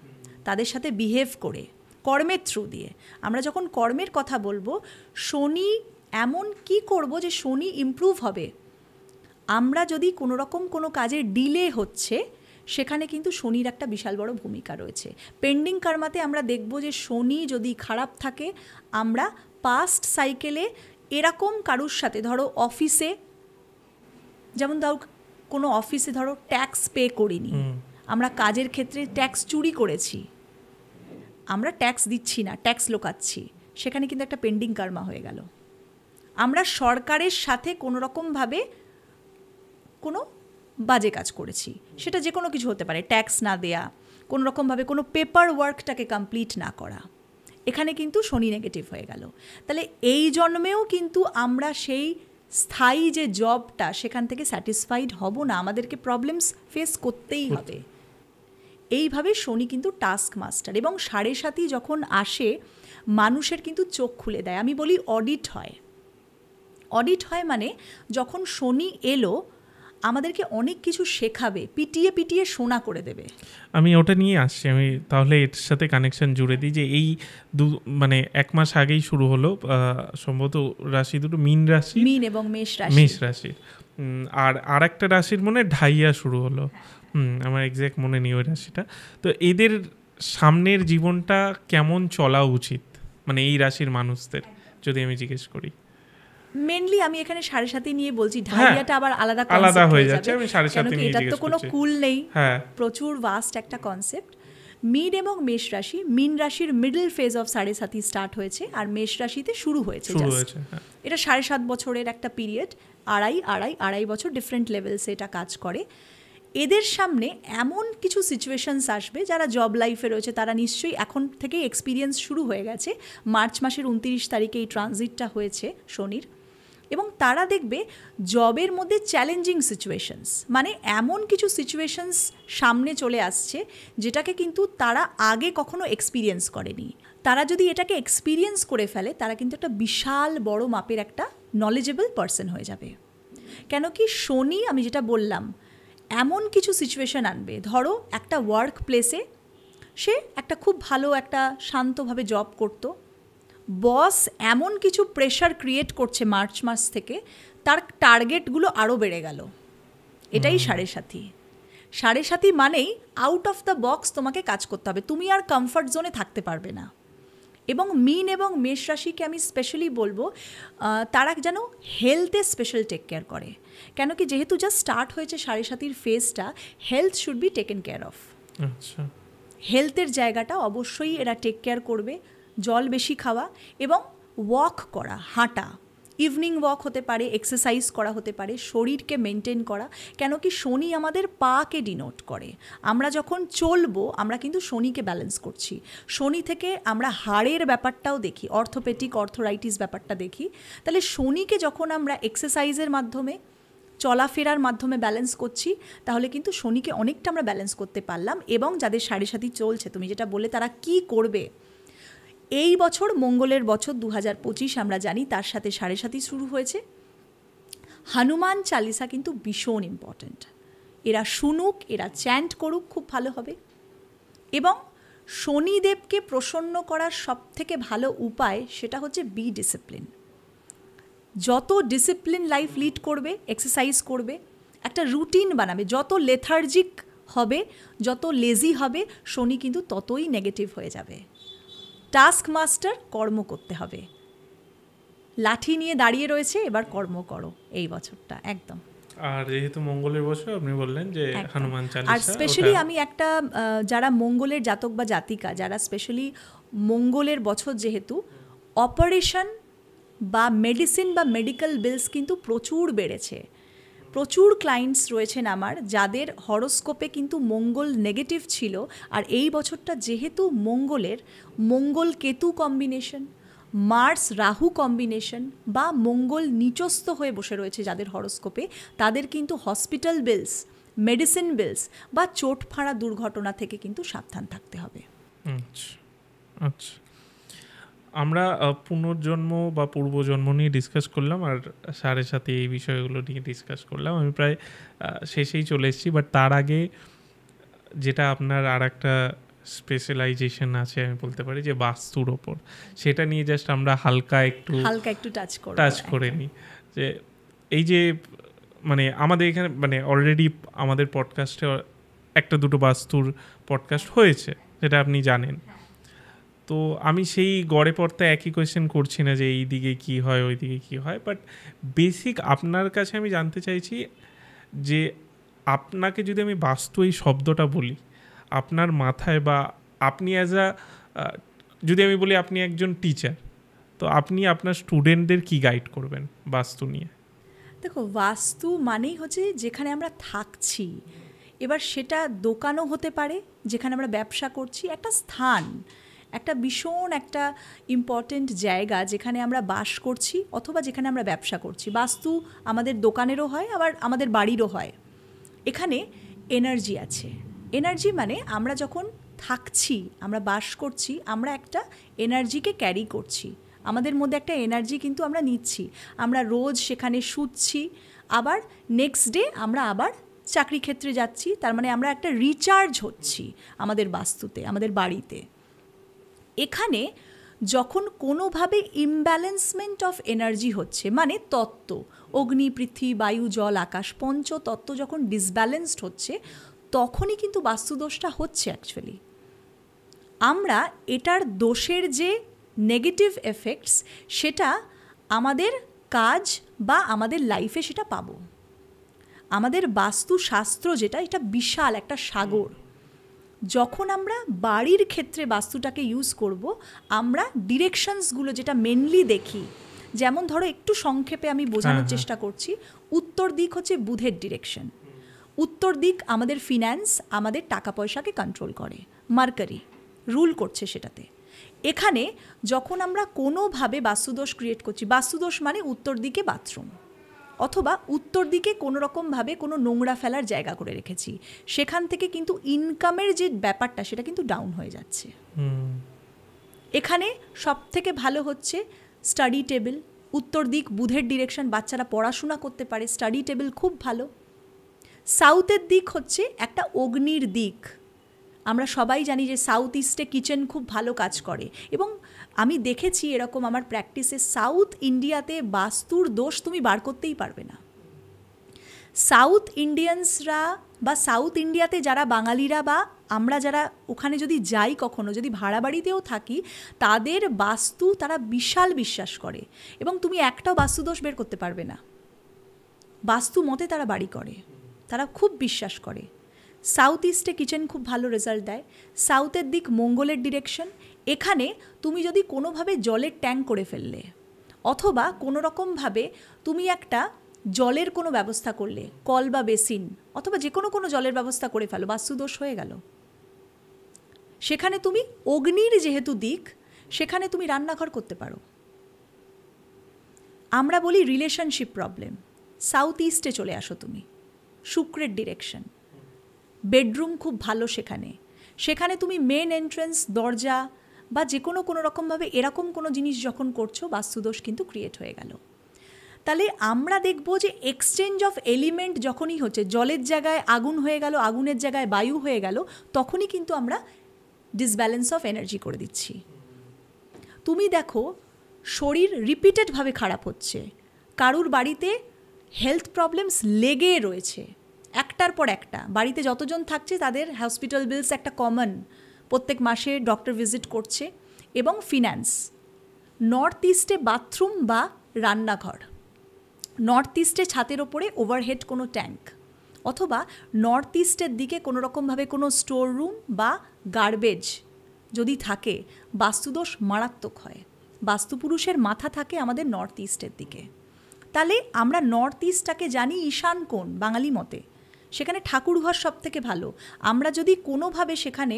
তাদের সাথে বিহেভ করে, কর্মের থ্রু দিয়ে। আমরা যখন কর্মের কথা বলবো, শনি এমন কি করব যে শনি ইমপ্রুভ হবে। আমরা যদি কোনো রকম কোনো কাজে ডিলে হচ্ছে, সেখানে কিন্তু শনির একটা বিশাল বড় ভূমিকা রয়েছে। পেন্ডিং কর্মাতে আমরা দেখব যে শনি যদি খারাপ থাকে, আমরা পাস্ট সাইকেলে এরকম কারুর সাথে, ধরো অফিসে, যেমন ধরো কোনো অফিসে ধরো ট্যাক্স পে করিনি, আমরা কাজের ক্ষেত্রে ট্যাক্স চুরি করেছি, আমরা ট্যাক্স দিচ্ছি না, ট্যাক্স লোকাচ্ছি, সেখানে কিন্তু একটা পেন্ডিং কর্মা হয়ে গেল। আমরা সরকারের সাথে কোনো রকমভাবে কোনো বাজে কাজ করেছি, সেটা যে কোনো কিছু হতে পারে, ট্যাক্স না দেয়া, কোনো রকমভাবে কোনো পেপার ওয়ার্কটাকে কমপ্লিট না করা, এখানে কিন্তু শনি নেগেটিভ হয়ে গেল। তাহলে এই জন্মেও কিন্তু আমরা সেই স্থায়ী যে জবটা, সেখান থেকে স্যাটিসফাইড হব না, আমাদেরকে প্রবলেমস ফেস করতেই হবে। এইভাবে শনি কিন্তু টাস্ক মাস্টার। এবং 7.5 যখন আসে, মানুষের কিন্তু চোখ খুলে দেয়। আমি বলি অডিট হয়। অডিট হয় মানে যখন শনি এলো, আমাদেরকে অনেক কিছু শেখাবে, পিটিয়ে পিটিয়ে সোনা করে দেবে। আমি ওটা নিয়ে আসছি, আমি তাহলে এর সাথে কানেকশন জুড়ে দিই যে এই মানে 1 মাস আগেই শুরু হলো সম্ভবত রাশি দুটো, মীন রাশি, মীন এবং মেষ রাশি, আর একটা রাশির মনে ঢাইয়া শুরু হলো, আমার এক্স্যাক্ট মনে নেই ওই রাশিটা। তো এদের সামনের জীবনটা কেমন চলা উচিত, মানে এই রাশির মানুষদের, যদি আমি জিজ্ঞেস করি? মেনলি আমি এখানে 7.5 নিয়ে বলছি, ঢাইয়াটা আবার আলাদা হয়ে যাচ্ছে। আমি 7.5 নিয়ে এটা তো কোনো কুল নেই, হ্যাঁ, প্রচুর ভাস্ট একটা কনসেপ্ট। মীন এবং মেষ রাশি, মীন রাশির মিডল ফেজ অফ 7.5 স্টার্ট হয়েছে, আর মেষ রাশিতে শুরু হয়েছে। এটা 7.5 বছরের একটা পিরিয়ড, আড়াই বছর ডিফারেন্ট লেভেলসে এটা কাজ করে। এদের সামনে এমন কিছু সিচুয়েশনস আসবে, যারা জব লাইফে রয়েছে তারা নিশ্চয়ই এখন থেকেই এক্সপিরিয়েন্স শুরু হয়ে গেছে। মার্চ মাসের 29 তারিখে এই ট্রানজিটটা হয়েছে শনির, এবং তারা দেখবে জবের মধ্যে চ্যালেঞ্জিং সিচুয়েশনস, মানে এমন কিছু সিচুয়েশনস সামনে চলে আসছে যেটাকে কিন্তু তারা আগে কখনো এক্সপিরিয়েন্স করেনি। তারা যদি এটাকে এক্সপিরিয়েন্স করে ফেলে, তারা কিন্তু একটা বিশাল বড় মাপের একটা নলেজেবল পারসন হয়ে যাবে। কেন কি শনি, আমি যেটা বললাম, এমন কিছু সিচুয়েশন আনবে। ধরো একটা ওয়ার্ক প্লেসে সে একটা খুব ভালো একটা শান্তভাবে জব করতো, বস এমন কিছু প্রেশার ক্রিয়েট করছে মার্চ মাস থেকে, তার টার্গেটগুলো আরও বেড়ে গেল। এটাই 7.5 মানেই আউট অফ দ্য বক্স তোমাকে কাজ করতে হবে, তুমি আর কমফর্ট জোনে থাকতে পারবে না। এবং মীন এবং মেষ রাশিকে আমি স্পেশালি বলবো, তারা যেন হেলথে স্পেশাল টেক কেয়ার করে। কেন কি যেহেতু জাস্ট স্টার্ট হয়েছে 7.5 ফেজটা, health should be taken care of. আচ্ছা, হেলথের জায়গাটা অবশ্যই এরা টেক কেয়ার করবে। জল বেশি খাওয়া এবং ওয়াক করা, হাঁটা, ইভিনিং ওয়াক হতে পারে, এক্সারসাইজ করা হতে পারে, শরীরকে মেনটেন করা। কেন কি শনি আমাদের পাকে ডিনোট করে। আমরা যখন চলবো, আমরা কিন্তু শনিকে ব্যালেন্স করছি। শনি থেকে আমরা হাড়ের ব্যাপারটাও দেখি, অর্থোপেডিক অর্থোরাইটিস ব্যাপারটা দেখি। তাহলে শনিকে যখন আমরা এক্সারসাইজের মাধ্যমে, চলাফেরার মাধ্যমে ব্যালেন্স করছি, তাহলে কিন্তু শনিকে অনেকটা আমরা ব্যালেন্স করতে পারলাম। এবং যাদের 7.5 চলছে, তুমি যেটা বলে তারা কি করবে, এই বছর মঙ্গলের বছর 2025 আমরা জানি, তার সাথে 7.5 শুরু হয়েছে। হনুমান চালিসা কিন্তু ভীষণ ইম্পর্ট্যান্ট। এরা শুনুক, এরা চ্যান্ট করুক, খুব ভালো হবে। এবং শনিদেবকে প্রসন্ন করার সবথেকে ভালো উপায় সেটা হচ্ছে বি ডিসিপ্লিন। যত ডিসিপ্লিন লাইফ লিড করবে, এক্সারসাইজ করবে, একটা রুটিন বানাবে, যত লেথার্জিক হবে, যত লেজি হবে, শনি কিন্তু ততই নেগেটিভ হয়ে যাবে। টাস্ক মাস্টার, কর্ম করতে হবে। লাঠি নিয়ে দাঁড়িয়ে রয়েছে, এবার কর্ম করো এই বছরটা একদম। আর যেহেতু মঙ্গলের বছর, আপনি বললেন যে হনুমান চালিসা, আর স্পেশালি আমি একটা যারা মঙ্গলের জাতক বা জাতিকা, যারা স্পেশালি মঙ্গলের বছর, যেহেতু অপারেশন বা মেডিসিন বা মেডিকেল বিলস কিন্তু প্রচুর বেড়েছে। প্রচুর ক্লায়েন্টস রয়েছেন আমার যাদের হরোস্কোপে কিন্তু মঙ্গল নেগেটিভ ছিল, আর এই বছরটা যেহেতু মঙ্গলের Mangal Ketu combination, Mars Rahu combination, বা মঙ্গল নিচস্থ হয়ে বসে রয়েছে যাদের হরোস্কোপে, তাদের কিন্তু হসপিটাল বিলস, মেডিসিন বিলস বা চোট ফাঁড়া দুর্ঘটনা থেকে কিন্তু সাবধান থাকতে হবে। আচ্ছা, আমরা পুনর্জন্ম বা পূর্বজন্ম নিয়ে ডিসকাস করলাম, আর স্যারের সাথে এই বিষয়গুলো নিয়ে ডিসকাস করলাম। আমি প্রায় শেষেই চলে এসেছি, বাট তার আগে যেটা আপনার আর একটা স্পেশালাইজেশন আছে, আমি বলতে পারি যে বাস্তুর ওপর, সেটা নিয়ে জাস্ট আমরা হালকা একটু টাচ করে নিই। যে এই যে মানে আমাদের এখানে মানে অলরেডি আমাদের পডকাস্টে একটা দুটো বাস্তুর পডকাস্ট হয়েছে, যেটা আপনি জানেন। তো আমি সেই গড়ে পড়তে একই কোয়েশ্চেন করছি না যে এই দিকে কী হয়, ওই দিকে কী হয়, বাট বেসিক আপনার কাছে আমি জানতে চাইছি যে আপনাকে যদি আমি বাস্তু এই শব্দটা বলি, আপনার মাথায় বা আপনি যদি আমি বলি আপনি একজন টিচার, তো আপনি আপনার স্টুডেন্টদের কি গাইড করবেন বাস্তু নিয়ে? দেখো, বাস্তু মানেই হচ্ছে যেখানে আমরা থাকছি। এবার সেটা দোকানও হতে পারে, যেখানে আমরা ব্যবসা করছি, একটা স্থান, একটা ভীষণ একটা ইম্পর্টেন্ট জায়গা যেখানে আমরা বাস করছি অথবা যেখানে আমরা ব্যবসা করছি। বাস্তু আমাদের দোকানেরও হয়, আবার আমাদের বাড়িরও হয়। এখানে এনার্জি আছে। এনার্জি মানে আমরা যখন থাকছি, আমরা বাস করছি, আমরা একটা এনার্জিকে ক্যারি করছি, আমাদের মধ্যে একটা এনার্জি কিন্তু আমরা নিচ্ছি। আমরা রোজ সেখানে শুচ্ছি, আবার নেক্সট ডে আমরা আবার চাকরি ক্ষেত্রে যাচ্ছি, তার মানে আমরা একটা রিচার্জ হচ্ছি আমাদের বাস্তুতে, আমাদের বাড়িতে। এখানে যখন কোনোভাবে ইমব্যালেন্সমেন্ট অফ এনার্জি হচ্ছে, মানে তত্ত্ব, অগ্নি পৃথিবী বায়ু জল আকাশ, পঞ্চতত্ত্ব যখন ডিসব্যালেন্সড হচ্ছে, তখনই কিন্তু বাস্তুদোষটা হচ্ছে অ্যাকচুয়ালি। আমরা এটার দোষের যে নেগেটিভ এফেক্টস, সেটা আমাদের কাজ বা আমাদের লাইফে সেটা পাবো। আমাদের বাস্তুশাস্ত্র যেটা, এটা বিশাল একটা সাগর। যখন আমরা বাড়ির ক্ষেত্রে বাস্তুটাকে ইউজ করব, আমরা ডিরেকশনসগুলো যেটা মেনলি দেখি, যেমন ধরো একটু সংক্ষেপে আমি বোঝানোর চেষ্টা করছি। উত্তর দিক হচ্ছে বুধের ডিরেকশন। উত্তর দিক আমাদের ফিন্যান্স, আমাদের টাকা পয়সাকে কন্ট্রোল করে, মার্কারি রুল করছে সেটাতে। এখানে যখন আমরা কোনোভাবে বাস্তুদোষ ক্রিয়েট করছি, বাস্তুদোষ মানে উত্তর দিকে বাথরুম, অথবা উত্তর দিকে কোনো রকমভাবে কোনো নোংরা ফেলার জায়গা করে রেখেছি, সেখান থেকে কিন্তু ইনকামের যে ব্যাপারটা সেটা কিন্তু ডাউন হয়ে যাচ্ছে। এখানে সব থেকে ভালো হচ্ছে স্টাডি টেবিল। উত্তর দিক বুধের ডিরেকশন, বাচ্চারা পড়াশোনা করতে পারে, স্টাডি টেবিল খুব ভালো। সাউথের দিক হচ্ছে একটা অগ্নির দিক। আমরা সবাই জানি যে সাউথ ইস্টে কিচেন খুব ভালো কাজ করে, এবং আমি দেখেছি এরকম আমার প্র্যাকটিসে, সাউথ ইন্ডিয়াতে বাস্তুর দোষ তুমি বার করতেই পারবে না। সাউথ ইন্ডিয়ানসরা বা সাউথ ইন্ডিয়াতে যারা বাঙালিরা বা আমরা যারা ওখানে যদি যাই, কখনো যদি ভাড়া বাড়িতেও থাকি, তাদের বাস্তু তারা বিশাল বিশ্বাস করে, এবং তুমি একটাও বাস্তুদোষ বের করতে পারবে না। বাস্তু মতে তারা বাড়ি করে, তারা খুব বিশ্বাস করে। সাউথ ইস্টে কিচেন খুব ভালো রেজাল্ট দেয়। সাউথের দিক মঙ্গলের ডিরেকশন। এখানে তুমি যদি কোনোভাবে জলের ট্যাঙ্ক করে ফেললে, অথবা কোনো রকমভাবে তুমি একটা জলের কোনো ব্যবস্থা করলে, কল বা বেসিন অথবা যে কোনো জলের ব্যবস্থা করে ফেলো, বাস্তুদোষ হয়ে গেল। সেখানে তুমি অগ্নির যেহেতু দিক, সেখানে তুমি রান্নাঘর করতে পারো। আমরা বলি রিলেশনশিপ প্রবলেম, সাউথ ইস্টে চলে আসো তুমি, শুক্রের ডিরেকশন, বেডরুম খুব ভালো। সেখানে তুমি মেন এন্ট্রেন্স, দরজা বা যে কোনো রকমভাবে এরকম কোনো জিনিস যখন করছো, বাস্তুদোষ কিন্তু ক্রিয়েট হয়ে গেল। তাহলে আমরা দেখব যে এক্সচেঞ্জ অফ এলিমেন্ট যখনই হচ্ছে, জলের জায়গায় আগুন হয়ে গেল, আগুনের জায়গায় বায়ু হয়ে গেল, তখনই কিন্তু আমরা ডিসব্যালেন্স অফ এনার্জি করে দিচ্ছি। তুমি দেখো শরীর রিপিটেডভাবে খারাপ হচ্ছে, কারুর বাড়িতে হেলথ প্রবলেমস লেগে রয়েছে একটার পর একটা, বাড়িতে যতজন থাকছে তাদের হসপিটাল বিলস একটা কমন, প্রত্যেক মাসে ডক্টর ভিজিট করছে, এবং ফিন্যান্স। নর্থ ইস্টে বাথরুম বা রান্নাঘর, নর্থ ইস্টে ছাতের ওপরে ওভারহেড কোনো ট্যাঙ্ক, অথবা নর্থ ইস্টের দিকে কোনো রকমভাবে কোনো স্টোর রুম বা গার্বেজ যদি থাকে, বাস্তুদোষ মারাত্মক হয়। বাস্তুপুরুষের মাথা থাকে আমাদের নর্থ ইস্টের দিকে। তাহলে আমরা নর্থ ইস্টটাকে জানি ঈশান কোণ বাঙালি মতে, সেখানে ঠাকুরঘর সব থেকে ভালো। আমরা যদি কোনোভাবে সেখানে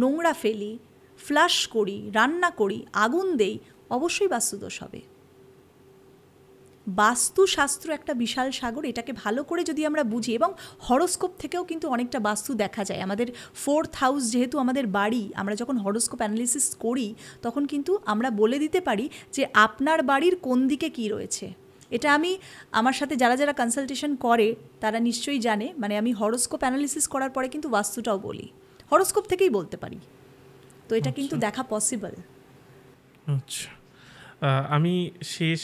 নোংরা ফেলি, ফ্লাশ করি, রান্না করি, আগুন দেই, অবশ্যই বাস্তুদোষ হবে। বাস্তুশাস্ত্র একটা বিশাল সাগর, এটাকে ভালো করে যদি আমরা বুঝি, এবং হরোস্কোপ থেকেও কিন্তু অনেকটা বাস্তু দেখা যায়। আমাদের 4th হাউস যেহেতু আমাদের বাড়ি, আমরা যখন হরোস্কোপ অ্যানালিসিস করি তখন কিন্তু আমরা বলে দিতে পারি যে আপনার বাড়ির কোন দিকে কী রয়েছে। এটা আমি আমার সাথে যারা যারা কনসালটেশন করে তারা নিশ্চয়ই জানে, মানে আমি হরোস্কোপ অ্যানালিসিস করার পরে কিন্তু বাস্তুটাও বলি, হরোস্কোপ থেকেই বলতে পারি। তো এটা কিন্তু দেখা পসিবল। আচ্ছা, আমি শেষ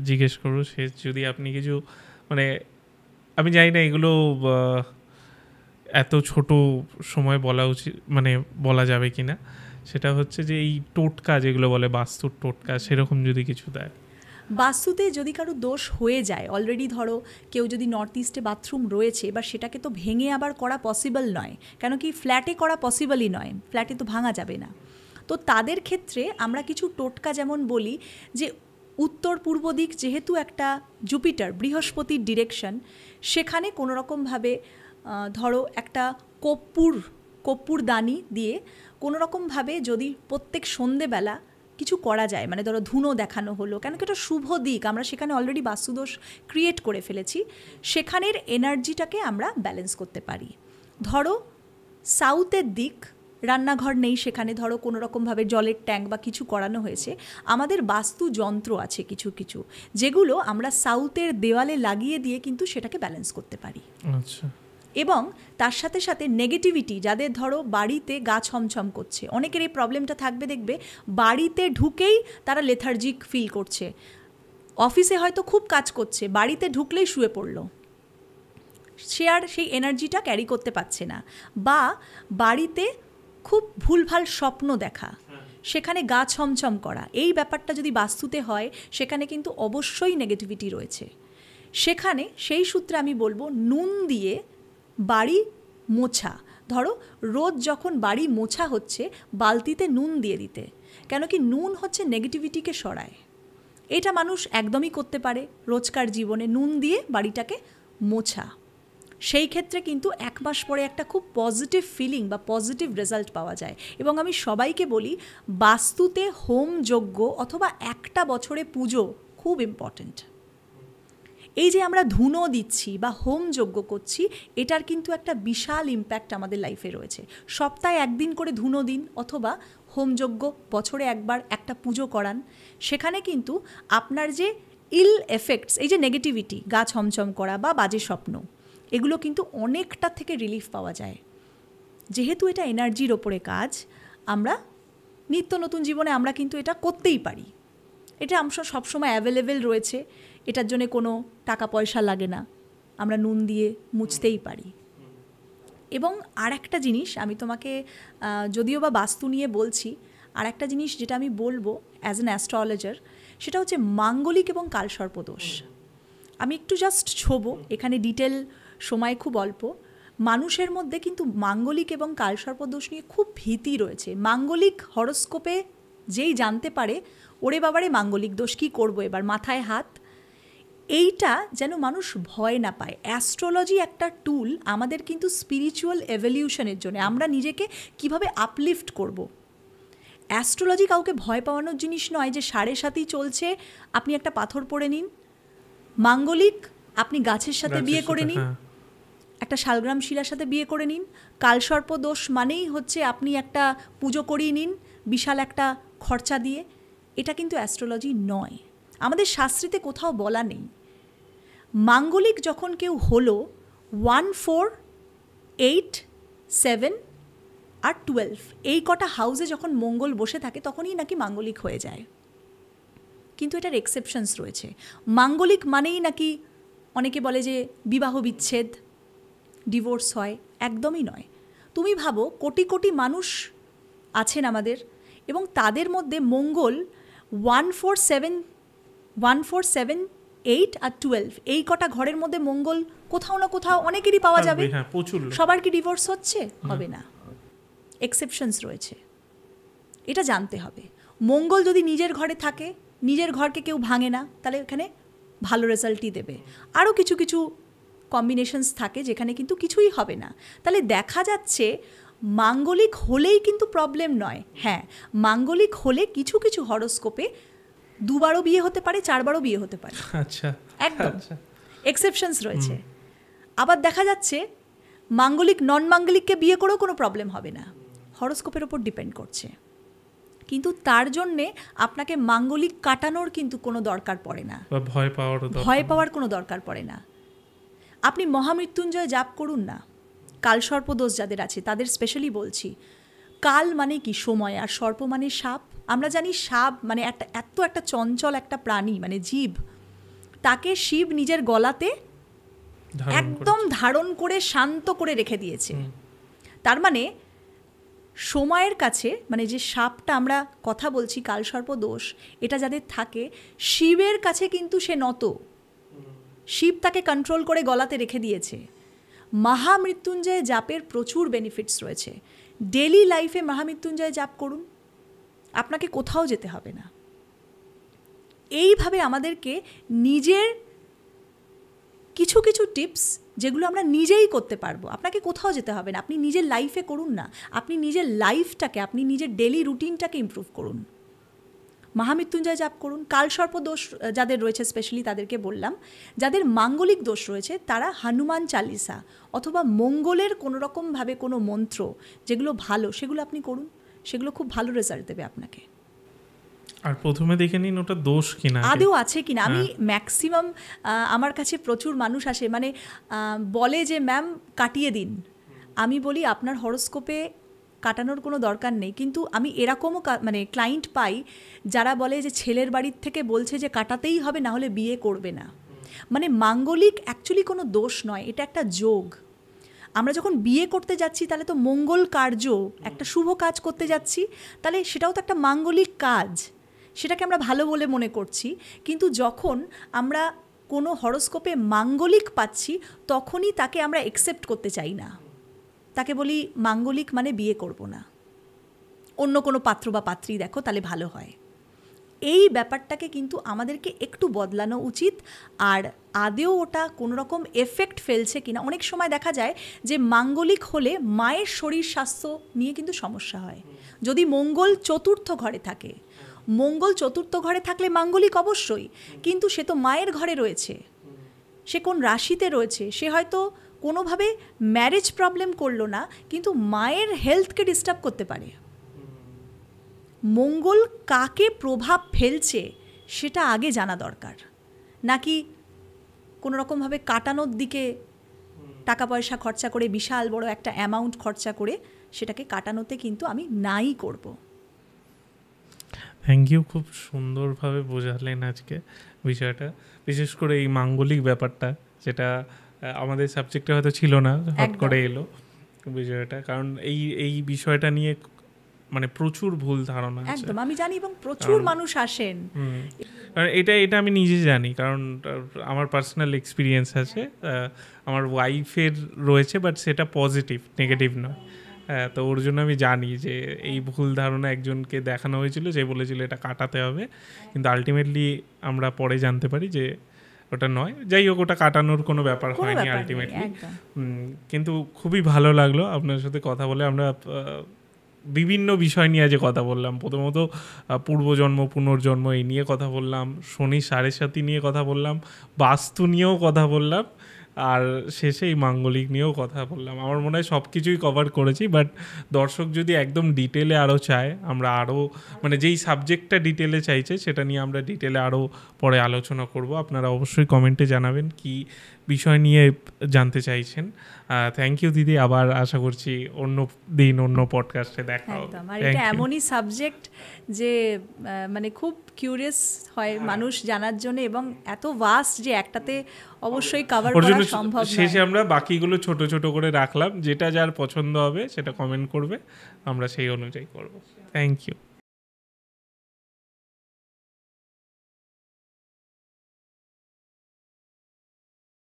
জিজ্ঞেস করবো, শেষ যদি আপনি কিছু, মানে আমি জানি না এগুলো এত ছোট সময় বলা উচিত, মানে বলা যাবে কি না, সেটা হচ্ছে যে এই টোটকা যেগুলো বলে বাস্তুর টোটকা, সেরকম যদি কিছু দেয়। বাস্তুতে যদি কারো দোষ হয়ে যায়, অলরেডি ধরো কেউ যদি নর্থ ইস্টে বাথরুম রয়েছে, এবার সেটাকে তো ভেঙে আবার করা পসিবল নয়, কেন কি ফ্ল্যাটে করা পসিবলই নয়, ফ্ল্যাটে তো ভাঙা যাবে না। তো তাদের ক্ষেত্রে আমরা কিছু টোটকা যেমন বলি যে উত্তর পূর্ব দিক যেহেতু একটা জুপিটার বৃহস্পতির ডিরেকশন, সেখানে কোনো রকমভাবে ধরো একটা কর্পূর দানি দিয়ে কোনো রকমভাবে যদি প্রত্যেক সন্ধেবেলা কিছু করা যায়, মানে ধরো ধুনো দেখানো হলো, কেন কি এটা শুভ দিক, আমরা সেখানে অলরেডি বাস্তুদোষ ক্রিয়েট করে ফেলেছি, সেখানের এনার্জিটাকে আমরা ব্যালেন্স করতে পারি। ধরো সাউথের দিক রান্নাঘর নেই, সেখানে ধরো কোনো রকমভাবে জলের ট্যাঙ্ক বা কিছু করানো হয়েছে, আমাদের বাস্তু যন্ত্র আছে কিছু কিছু, যেগুলো আমরা সাউথের দেওয়ালে লাগিয়ে দিয়ে কিন্তু সেটাকে ব্যালেন্স করতে পারি। আচ্ছা। এবং তার সাথে সাথে নেগেটিভিটি, যাদের ধরো বাড়িতে গা ছমছম করছে, অনেকের এই প্রবলেমটা থাকবে, দেখবে বাড়িতে ঢুকেই তারা লেথার্জিক ফিল করছে, অফিসে হয়তো খুব কাজ করছে, বাড়িতে ঢুকলেই শুয়ে পড়লো, সে আর সেই এনার্জিটা ক্যারি করতে পারছে না, বা বাড়িতে খুব ভুলভাল স্বপ্ন দেখা, সেখানে গা ছমছম করা, এই ব্যাপারটা যদি বাস্তুতে হয় সেখানে কিন্তু অবশ্যই নেগেটিভিটি রয়েছে। সেখানে সেই সূত্রে আমি বলবো নুন দিয়ে বাড়ি মোছা, ধরো রোজ যখন বাড়ি মোছা হচ্ছে বালতিতে নুন দিয়ে দিতে, কেন কি নুন হচ্ছে নেগেটিভিটিকে সরায়। এটা মানুষ একদমই করতে পারে রোজকার জীবনে, নুন দিয়ে বাড়িটাকে মোছা। সেই ক্ষেত্রে কিন্তু 1 মাস পরে একটা খুব পজিটিভ ফিলিং বা পজিটিভ রেজাল্ট পাওয়া যায়। এবং আমি সবাইকে বলি বাস্তুতে হোম যজ্ঞ অথবা একটা বছরে পুজো খুব ইম্পর্ট্যান্ট। এই যে আমরা ধুনো দিচ্ছি বা হোম যজ্ঞ করছি, এটার কিন্তু একটা বিশাল ইম্প্যাক্ট আমাদের লাইফে রয়েছে। সপ্তাহে 1 দিন করে ধুনো দিন অথবা হোম যজ্ঞ বছরে একবার একটা পুজো করান, সেখানে কিন্তু আপনার যে ইল এফেক্টস, এই যে নেগেটিভিটি, গা ছমছম করা বা বাজে স্বপ্ন, এগুলো কিন্তু অনেকটা থেকে রিলিফ পাওয়া যায়। যেহেতু এটা এনার্জির ওপরে কাজ, আমরা নিত্য নতুন জীবনে আমরা কিন্তু এটা করতেই পারি, এটা আমরা সবসময় অ্যাভেলেবেল রয়েছে, এটার জন্য কোনো টাকা পয়সা লাগে না, আমরা নুন দিয়ে মুছতেই পারি। এবং আর একটা জিনিস আমি তোমাকে, যদিও বা বাস্তু নিয়ে বলছি, আর একটা জিনিস যেটা আমি বলবো অ্যাজ অ্যান অ্যাস্ট্রোলজার, সেটা হচ্ছে মাঙ্গলিক এবং কালসর্পদোষ। আমি একটু জাস্ট ছোবো, এখানে ডিটেল সময় খুব অল্প। মানুষের মধ্যে কিন্তু মাঙ্গলিক এবং কালসর্পদোষ নিয়ে খুব ভীতি রয়েছে। মাঙ্গলিক হরোস্কোপে যেই জানতে পারে, ওরে বাবারে মাঙ্গলিক দোষ, কী করবো এবার, মাথায় হাত, এইটা যেন মানুষ ভয় না পায়। অ্যাস্ট্রোলজি একটা টুল আমাদের কিন্তু স্পিরিচুয়াল এভলিউশনের জন্য, আমরা নিজেকে কিভাবে আপলিফট করব। অ্যাস্ট্রোলজি কাউকে ভয় পাওয়ানোর জিনিস নয় যে 7.5 চলছে আপনি একটা পাথর পড়ে নিন। মাঙ্গলিক আপনি গাছের সাথে বিয়ে করে নিন, একটা শালগ্রাম শিলার সাথে বিয়ে করে নিন। কালসর্প দোষ মানেই হচ্ছে আপনি একটা পুজো করিয়ে নিন বিশাল একটা খরচা দিয়ে। এটা কিন্তু অ্যাস্ট্রোলজি নয়, আমাদের শাস্ত্রীতে কোথাও বলা নেই। মাঙ্গলিক যখন কেউ হলো 1, 4, 8, 7 আর 12, এই কটা হাউসে যখন মঙ্গল বসে থাকে তখনই নাকি মাঙ্গলিক হয়ে যায়। কিন্তু এটার এক্সেপশনস রয়েছে। মাঙ্গলিক মানেই নাকি অনেকে বলে যে বিবাহ বিচ্ছেদ, ডিভোর্স হয়, একদমই নয়। তুমি ভাবো কোটি কোটি মানুষ আছেন আমাদের, এবং তাদের মধ্যে মঙ্গল 1, 4, 7, 1, 4, 7, 8 আর 12, এই কটা ঘরের মধ্যে মঙ্গল কোথাও না কোথাও অনেকেরই পাওয়া যাবে। সবার কি ডিভোর্স হচ্ছে? হবে না, এক্সেপশনস রয়েছে, এটা জানতে হবে। মঙ্গল যদি নিজের ঘরে থাকে, নিজের ঘরকে কেউ ভাঙে না, তাহলে এখানে ভালো রেজাল্টই দেবে। আরও কিছু কিছু কম্বিনেশনস থাকে যেখানে কিন্তু কিছুই হবে না। তাহলে দেখা যাচ্ছে মাঙ্গলিক হলেই কিন্তু প্রবলেম নয়। হ্যাঁ, মাঙ্গলিক হলে কিছু কিছু হরোস্কোপে 2বারও বিয়ে হতে পারে, 4বারও বিয়ে হতে পারে। আচ্ছা, একদম এক্সেপশনস রয়েছে। আবার দেখা যাচ্ছে মাঙ্গলিক নন মাঙ্গলিককে বিয়ে করেও কোনো প্রবলেম হবে না, হরোস্কোপের ওপর ডিপেন্ড করছে। কিন্তু তার জন্যে আপনাকে মাঙ্গলিক কাটানোর কিন্তু কোনো দরকার পড়ে না, ভয় পাওয়ার কোনো দরকার পড়ে না। আপনি মহামৃত্যুঞ্জয় জাপ করুন না। কালসর্প দোষ যাদের আছে তাদের স্পেশালি বলছি। কাল মানে কি? সময়, আর সর্প মানে সাপ। আমরা জানি সাপ মানে একটা চঞ্চল একটা প্রাণী, মানে জীব, তাকে শিব নিজের গলাতে একদম ধারণ করে শান্ত করে রেখে দিয়েছে। তার মানে সময়ের কাছে, মানে যে সাপটা আমরা কথা বলছি কালসর্প দোষ, এটা যাদের থাকে, শিবের কাছে কিন্তু সে নত। শিব তাকে কন্ট্রোল করে গলাতে রেখে দিয়েছে। মহামৃত্যুঞ্জয় জাপের প্রচুর বেনিফিটস রয়েছে। ডেলি লাইফে মহামৃত্যুঞ্জয় জাপ করুন, আপনাকে কোথাও যেতে হবে না। এইভাবে আমাদেরকে নিজের কিছু কিছু টিপস যেগুলো আমরা নিজেই করতে পারবো, আপনাকে কোথাও যেতে হবে না, আপনি নিজের লাইফে করুন না। আপনি নিজের লাইফটাকে, আপনি নিজের ডেলি রুটিনটাকে ইমপ্রুভ করুন। মহামৃত্যুঞ্জয় জাপ করুন। কালসর্প দোষ যাদের রয়েছে স্পেশালি তাদেরকে বললাম। যাদের মাঙ্গলিক দোষ রয়েছে তারা হনুমান চালিসা অথবা মঙ্গলের কোনো রকমভাবে কোনো মন্ত্র যেগুলো ভালো সেগুলো আপনি করুন, সেগুলো খুব ভালো রেজাল্ট দেবে আপনাকে। আর প্রথমে দেখে নিন ওটা দোষ কিনা, আদৌ আছে কিনা। আমি ম্যাক্সিমাম আমার কাছে প্রচুর মানুষ আসে, মানে বলে যে ম্যাম কাটিয়ে দিন। আমি বলি আপনার হরোস্কোপে কাটানোর কোনো দরকার নেই। কিন্তু আমি এরকমও মানে ক্লায়েন্ট পাই যারা বলে যে ছেলের বাড়ির থেকে বলছে যে কাটাতেই হবে, না হলে বিয়ে করবে না। মানে মাঙ্গলিক অ্যাকচুয়ালি কোনো দোষ নয়, এটা একটা যোগ। আমরা যখন বিয়ে করতে যাচ্ছি তাহলে তো মঙ্গল কার্য, একটা শুভ কাজ করতে যাচ্ছি, তাহলে সেটাও তো একটা মাঙ্গলিক কাজ, সেটাকে আমরা ভালো বলে মনে করছি। কিন্তু যখন আমরা কোনো হরোস্কোপে মাঙ্গলিক পাচ্ছি তখনই তাকে আমরা অ্যাকসেপ্ট করতে চাই না, তাকে বলি মাঙ্গলিক মানে বিয়ে করব না, অন্য কোনো পাত্র বা পাত্রী দেখো তাহলে ভালো হয়। এই ব্যাপারটাকে কিন্তু আমাদেরকে একটু বদলানো উচিত। আর আদেও ওটা কোনো রকম এফেক্ট ফেলছে কিনা। অনেক সময় দেখা যায় যে মাঙ্গলিক হলে মায়ের শরীর স্বাস্থ্য নিয়ে কিন্তু সমস্যা হয়। যদি মঙ্গল চতুর্থ ঘরে থাকে, মঙ্গল চতুর্থ ঘরে থাকলে মাঙ্গলিক অবশ্যই, কিন্তু সে তো মায়ের ঘরে রয়েছে, সে কোন রাশিতে রয়েছে, সে হয়তো কোনোভাবে ম্যারেজ প্রবলেম করলো না, কিন্তু মায়ের হেলথকে ডিস্টার্ব করতে পারে। মঙ্গল কাকে প্রভাব ফেলছে সেটা আগে জানা দরকার, নাকি কোনো রকমভাবে কাটানোর দিকে টাকা পয়সা খরচা করে, বিশাল বড় একটা অ্যামাউন্ট খরচা করে সেটাকে কাটানোতে কিন্তু আমি নাই করব। থ্যাংক ইউ, খুব সুন্দরভাবে বোঝালেন আজকে বিষয়টা, বিশেষ করে এই মাঙ্গলিক ব্যাপারটা, যেটা আমাদের সাবজেক্টে হয়তো ছিল না, হট করে এলো বিষয়টা। কারণ এই বিষয়টা নিয়ে মানে প্রচুর ভুল ধারণা আছে। একদম আমি জানি, এবং প্রচুর মানুষ আসেন। কারণ এটা আমি নিজে জানি, কারণ আমার পার্সোনাল এক্সপিরিয়েন্স আছে। আমার ওয়াইফের রয়েছে, বাট সেটা পজিটিভ, নেগেটিভ নয়। হ্যাঁ, তো ওর জন্য আমি জানি যে এই ভুল ধারণা একজনকে দেখানো হয়েছিল, যে বলেছিল এটা কাটাতে হবে, কিন্তু আলটিমেটলি আমরা পরে জানতে পারি যে ওটা নয়। যাই হোক, ওটা কাটানোর কোনো ব্যাপার হয়নি আলটিমেটলি। কিন্তু খুবই ভালো লাগলো আপনার সাথে কথা বলে। আমরা বিভিন্ন বিষয় নিয়ে যে কথা বললাম, প্রথমত পূর্বজন্ম পুনর্জন্ম এই নিয়ে কথা বললাম, শনি সাড়ে সাতি নিয়ে কথা বললাম, বাস্তু নিয়েও কথা বললাম, আর শেষে এই মাঙ্গলিক নিয়েও কথা বললাম। আমার মনে হয় সব কিছুই কভার করেছি। বাট দর্শক যদি একদম ডিটেলে আরও চায়, আমরা আরও মানে যেই সাবজেক্টটা ডিটেলে চাইছে সেটা নিয়ে আমরা ডিটেলে আরও পরে আলোচনা করব। আপনারা অবশ্যই কমেন্টে জানাবেন কি বিষয় নিয়ে জানতে চাইছেন। থ্যাংক ইউ দিদি, আবার আশা করছি অন্য দিন অন্য পডকাস্টে দেখা হবে। একদম। আর এটা এমনই সাবজেক্ট যে মানে খুব কিউরিয়াস হয় মানুষ জানার জন্য, এবং এত ভাস্ট যে একটাতে অবশ্যই কভার ওর করা জন্য সম্ভব শেষে নয়। আমরা বাকিগুলো ছোট ছোট করে রাখলাম, যেটা যার পছন্দ হবে সেটা কমেন্ট করবে, আমরা সেই অনুযায়ী করব। Thank you.